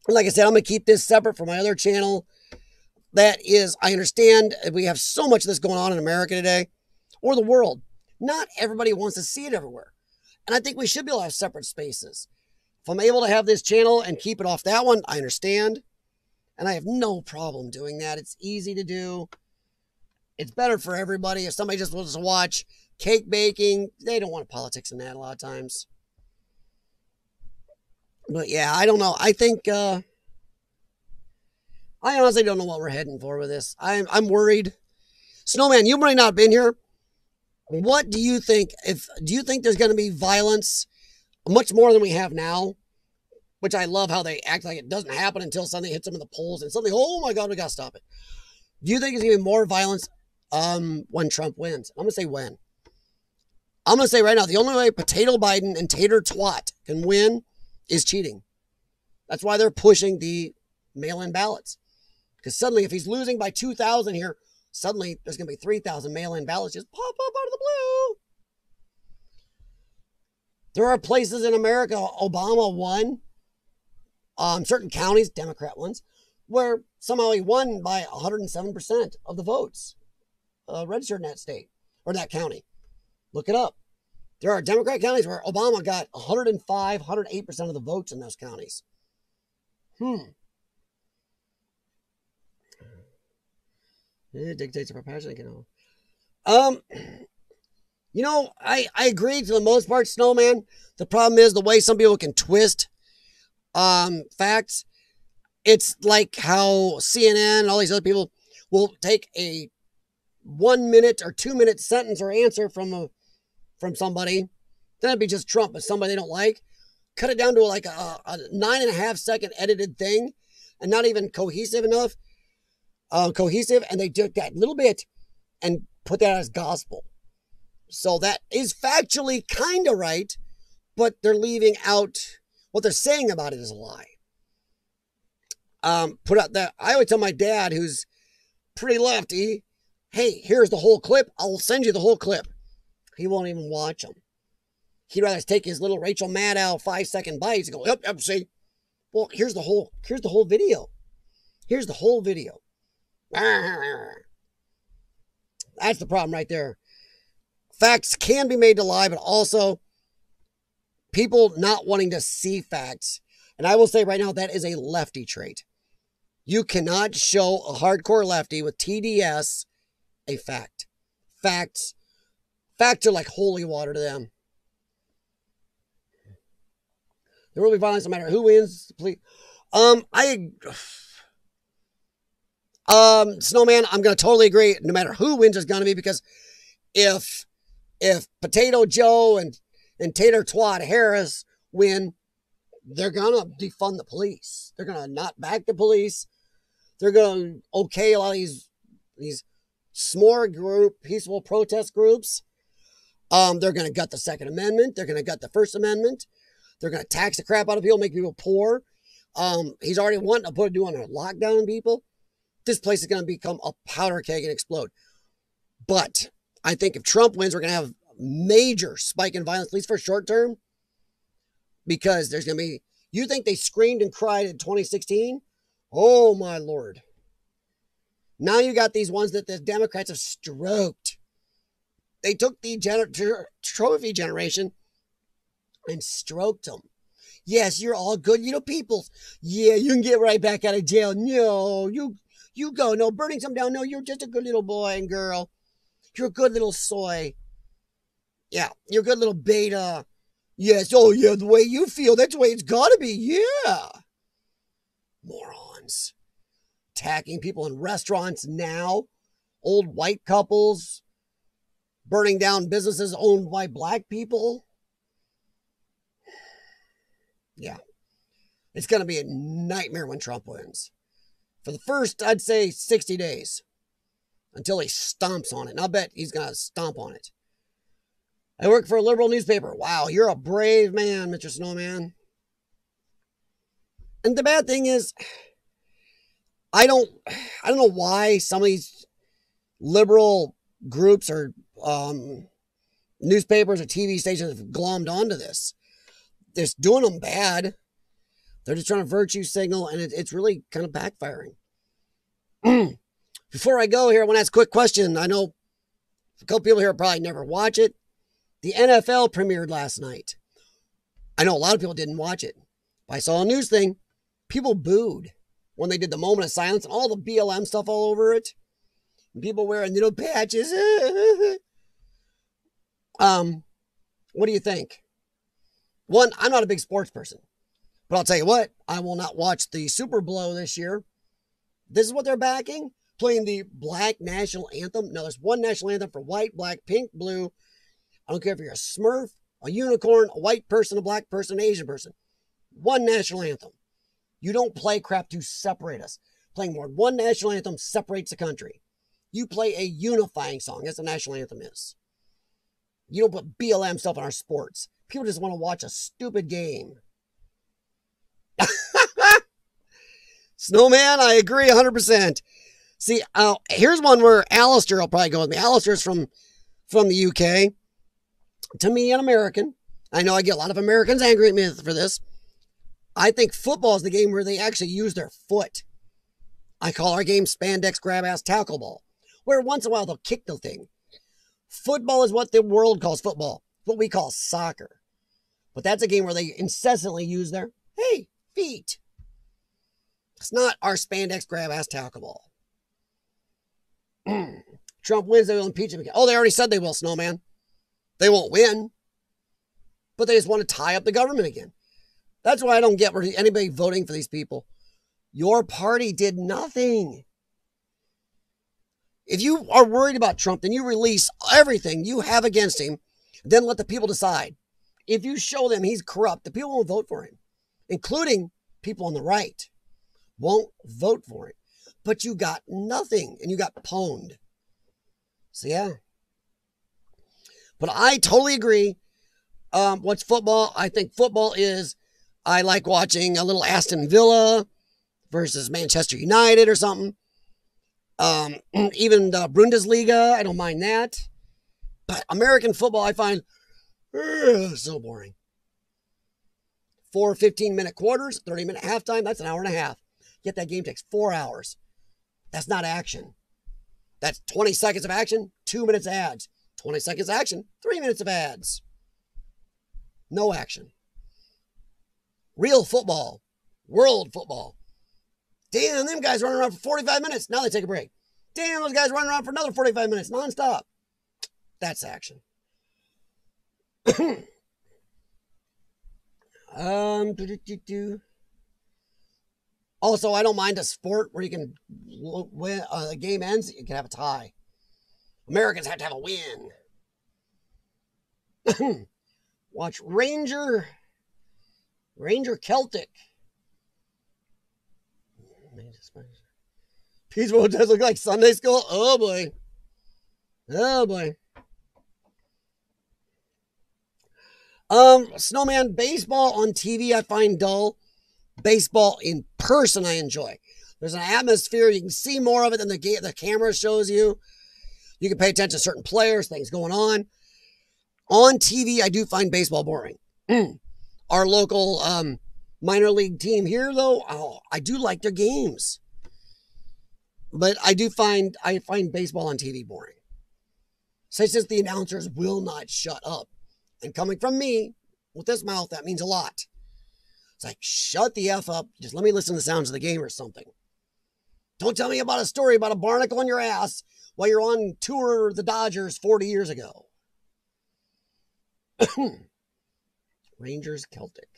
Speaker 1: Like I said, I'm going to keep this separate from my other channel. That is, I understand we have so much of this going on in America today, or the world. Not everybody wants to see it everywhere. And I think we should be able to have separate spaces. If I'm able to have this channel and keep it off that one, I understand. And I have no problem doing that. It's easy to do. It's better for everybody. If somebody just wants to watch cake baking, they don't want politics in that a lot of times. But yeah, I don't know. I think, I honestly don't know what we're heading for with this. I'm worried. Snowman, you might not have been here. What do you think? Do you think there's going to be violence much more than we have now? Which I love how they act like it doesn't happen until something hits them in the polls and suddenly, oh my God, we got to stop it. Do you think there's going to be more violence when Trump wins? I'm going to say when. I'm going to say right now, the only way Potato Biden and Tater Twat can win is cheating. That's why they're pushing the mail-in ballots. Because suddenly, if he's losing by 2,000 here, suddenly there's going to be 3,000 mail-in ballots just pop up out of the blue. There are places in America, Obama won, certain counties, Democrat ones, where somehow he won by 107% of the votes registered in that state or that county. Look it up. There are Democrat counties where Obama got 105, 108% of the votes in those counties. It dictates our passion, you know. You know, I agree to the most part, Snowman. The problem is the way some people can twist facts. It's like how CNN and all these other people will take a 1 minute or 2 minute sentence or answer from somebody. Then it'd be just Trump, but somebody they don't like. Cut it down to like a 9.5 second edited thing, and not even cohesive enough. And they took that little bit and put that as gospel. So that is factually kind of right, but they're leaving out what they're saying about it is a lie. Put out that I always tell my dad, who's pretty lefty, hey, here's the whole clip. I'll send you the whole clip. He won't even watch them. He'd rather take his little Rachel Maddow 5-second bites and go, yep, see. Well, here's the whole video. Here's the whole video. That's the problem right there. Facts can be made to lie, but also people not wanting to see facts. And I will say right now, that is a lefty trait. You cannot show a hardcore lefty with TDS a fact. Facts are like holy water to them. There will be violence no matter who wins. Please. Snowman, I'm going to totally agree. No matter who wins, it's going to be, because if Potato Joe and Tater Twat Harris win, they're going to defund the police. They're going to not back the police. They're going to okay a lot of these small group, peaceful protest groups. They're going to gut the Second Amendment. They're going to gut the First Amendment. They're going to tax the crap out of people, make people poor. He's already wanting to doing a lockdown on people. This place is going to become a powder keg and explode. But I think if Trump wins, we're going to have a major spike in violence, at least for short term. Because there's going to be, you think they screamed and cried in 2016? Oh my Lord. Now you got these ones that the Democrats have stroked. They took the trophy generation and stroked them. Yes, you're all good little peoples. Yeah, you can get right back out of jail. No, you go. No, burning some down. No, you're just a good little boy and girl. You're a good little soy. Yeah, you're a good little beta. Yes, oh yeah, the way you feel, that's the way it's gotta be. Yeah. Morons. Attacking people in restaurants now. Old white couples. Burning down businesses owned by black people. Yeah. It's going to be a nightmare when Trump wins. For the first, I'd say 60 days. Until he stomps on it. And I'll bet he's going to stomp on it. I work for a liberal newspaper. Wow, you're a brave man, Mr. Snowman. And the bad thing is, I don't know why some of these liberal groups or newspapers or TV stations have glommed onto this. They're just doing them bad. They're just trying to virtue signal, and it's really kind of backfiring. Before I go here, I want to ask a quick question. I know a couple people here probably never watch it. The NFL premiered last night. I know a lot of people didn't watch it. I saw a news thing. People booed when they did the moment of silence and all the BLM stuff all over it. And people wearing little patches. What do you think? One, I'm not a big sports person. But I'll tell you what, I will not watch the Super Bowl this year. This is what they're backing? Playing the black national anthem. No, there's one national anthem for white, black, pink, blue. I don't care if you're a Smurf, a unicorn, a white person, a black person, an Asian person. One national anthem. You don't play crap to separate us. Playing more than one national anthem separates the country. You play a unifying song. That's what the national anthem is. You don't put BLM stuff in our sports. People just want to watch a stupid game. Snowman, I agree 100%. See, here's one where Alistair will probably go with me. Alistair's from the UK. To me, an American. I know I get a lot of Americans angry at me for this. I think football is the game where they actually use their foot. I call our game spandex grab-ass tackle ball, where once in a while they'll kick the thing. Football is what the world calls football. What we call soccer. But that's a game where they incessantly use their, feet. It's not our spandex grab-ass tackle ball. Trump wins, they will impeach him again. Oh, they already said they will, Snowman. They won't win, but they just want to tie up the government again. That's why I don't get anybody voting for these people. Your party did nothing. If you are worried about Trump, then you release everything you have against him, then let the people decide. If you show them he's corrupt, the people won't vote for him, including people on the right won't vote for him. But you got nothing, and you got pwned. So, yeah. But I totally agree. What's football? I think football is, I like watching a little Aston Villa versus Manchester United or something. Even the Bundesliga, I don't mind that. But American football, I find so boring. 4 15-minute quarters, 30-minute halftime, that's an hour and a half. Yet that game takes 4 hours. That's not action. That's 20 seconds of action, 2 minutes of ads. 20 seconds of action, 3 minutes of ads. No action. Real football. World football. Damn, them guys running around for 45 minutes. Now they take a break. Damn, those guys running around for another 45 minutes nonstop. That's action. Also, I don't mind a sport where you can, when the game ends, you can have a tie. Americans have to have a win. Watch Ranger Celtic. Peaceful does look like Sunday school. Oh boy. Oh boy. Snowman, baseball on TV I find dull. Baseball in person I enjoy. There's an atmosphere. You can see more of it than the camera shows you. You can pay attention to certain players, things going on. On TV, I do find baseball boring. Our local minor league team here, though, I do like their games. But I find baseball on TV boring. Since the announcers will not shut up. And coming from me, with this mouth, that means a lot. It's like, shut the F up. Just let me listen to the sounds of the game or something. Don't tell me about a story about a barnacle on your ass while you're on tour of the Dodgers 40 years ago. Rangers Celtic.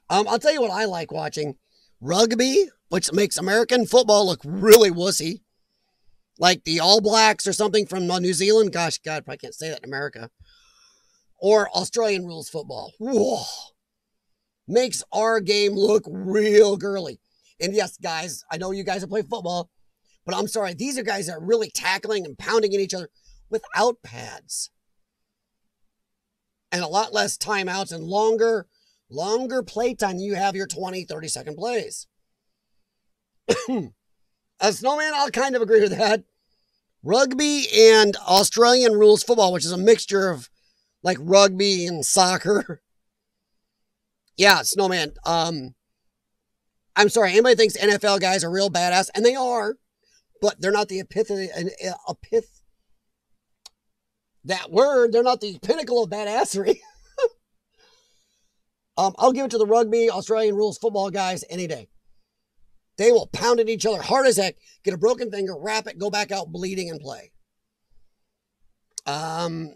Speaker 1: I'll tell you what I like watching. Rugby, which makes American football look really wussy. Like the All Blacks or something from New Zealand. Gosh, God, I probably can't say that in America. Or Australian rules football. Whoa. Makes our game look real girly. And yes, guys, I know you guys have played football, but I'm sorry. These are guys that are really tackling and pounding at each other without pads. And a lot less timeouts and longer play time than you have your 20, 30-second plays. As Snowman, I'll kind of agree with that. Rugby and Australian rules football, which is a mixture of like rugby and soccer. Yeah, Snowman. I'm sorry. Anybody thinks NFL guys are real badass, and they are, but they're not the that word. They're not the pinnacle of badassery. I'll give it to the rugby, Australian rules football guys any day. They will pound at each other hard as heck, get a broken finger, wrap it, go back out bleeding and play. They'll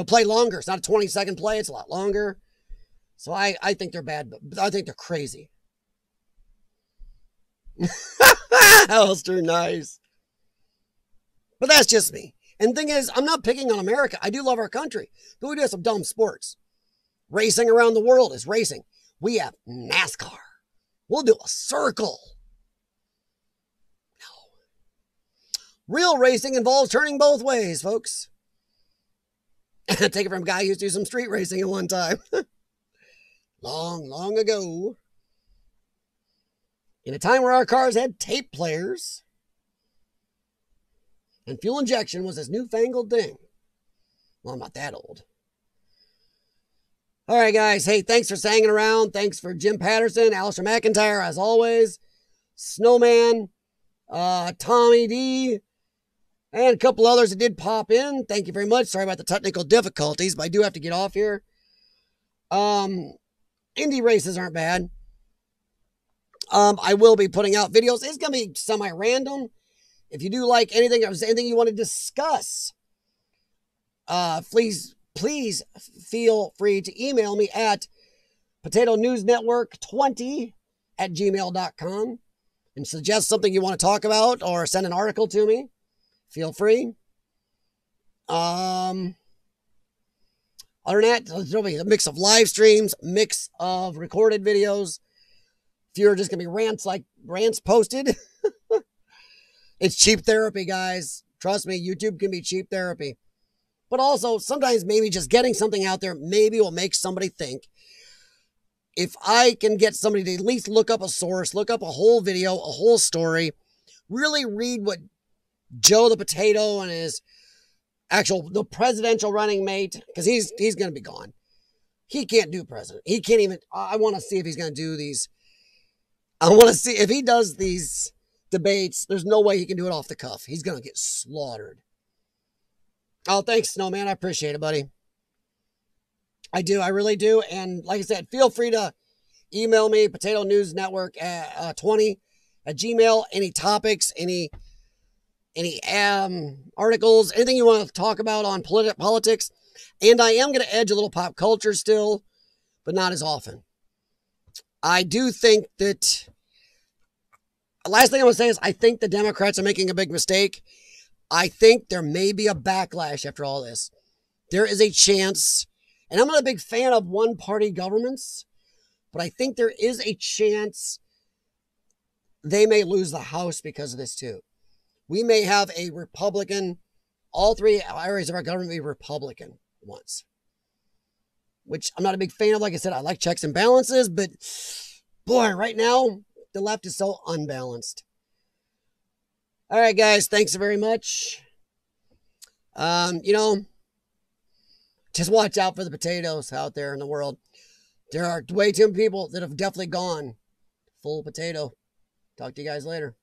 Speaker 1: play longer. It's not a 20-second play. It's a lot longer. So I think they're bad, but I think they're crazy. Alistair, nice. But that's just me. And the thing is, I'm not picking on America. I do love our country. But we do have some dumb sports. Racing around the world is racing. We have NASCAR. We'll do a circle. No. Real racing involves turning both ways, folks. Take it from a guy who used to do some street racing at one time. Long ago. In a time where our cars had tape players. And fuel injection was this newfangled thing. Well, I'm not that old. All right, guys. Hey, thanks for hanging around. Thanks for Jim Patterson, Alistair McIntyre, as always. Snowman, Tommy D, and a couple others that did pop in. Thank you very much. Sorry about the technical difficulties, but I do have to get off here. Indie races aren't bad. I will be putting out videos. It's going to be semi-random. If you do like anything, if there's anything you want to discuss, please feel free to email me at potatonewsnetwork20@gmail.com and suggest something you want to talk about or send an article to me. Feel free. Other than that, there'll be a mix of live streams, mix of recorded videos. If you're just going to be rants posted, it's cheap therapy, guys. Trust me, YouTube can be cheap therapy. But also, sometimes maybe just getting something out there maybe will make somebody think. If I can get somebody to at least look up a source, look up a whole video, a whole story, really read what Joe the Potato and his the presidential running mate, because he's going to be gone. He can't do president. He can't even, I want to see if he's going to do these. I want to see if he does these debates. There's no way he can do it off the cuff. He's going to get slaughtered. Oh, thanks, Snowman. I appreciate it, buddy. I do. I really do. And like I said, feel free to email me, Potato News Network at 20@gmail. Any topics, any articles, anything you want to talk about on politics. And I am going to edge a little pop culture still, but not as often. I do think that, last thing I want to say is I think the Democrats are making a big mistake. I think there may be a backlash after all this. There is a chance, and I'm not a big fan of one-party governments, but I think there is a chance they may lose the House because of this too. We may have a Republican, all three areas of our government be Republican once, which I'm not a big fan of. Like I said, I like checks and balances, but boy, right now, the left is so unbalanced. All right, guys, thanks very much. Just watch out for the potatoes out there in the world. There are way too many people that have definitely gone full potato. Talk to you guys later.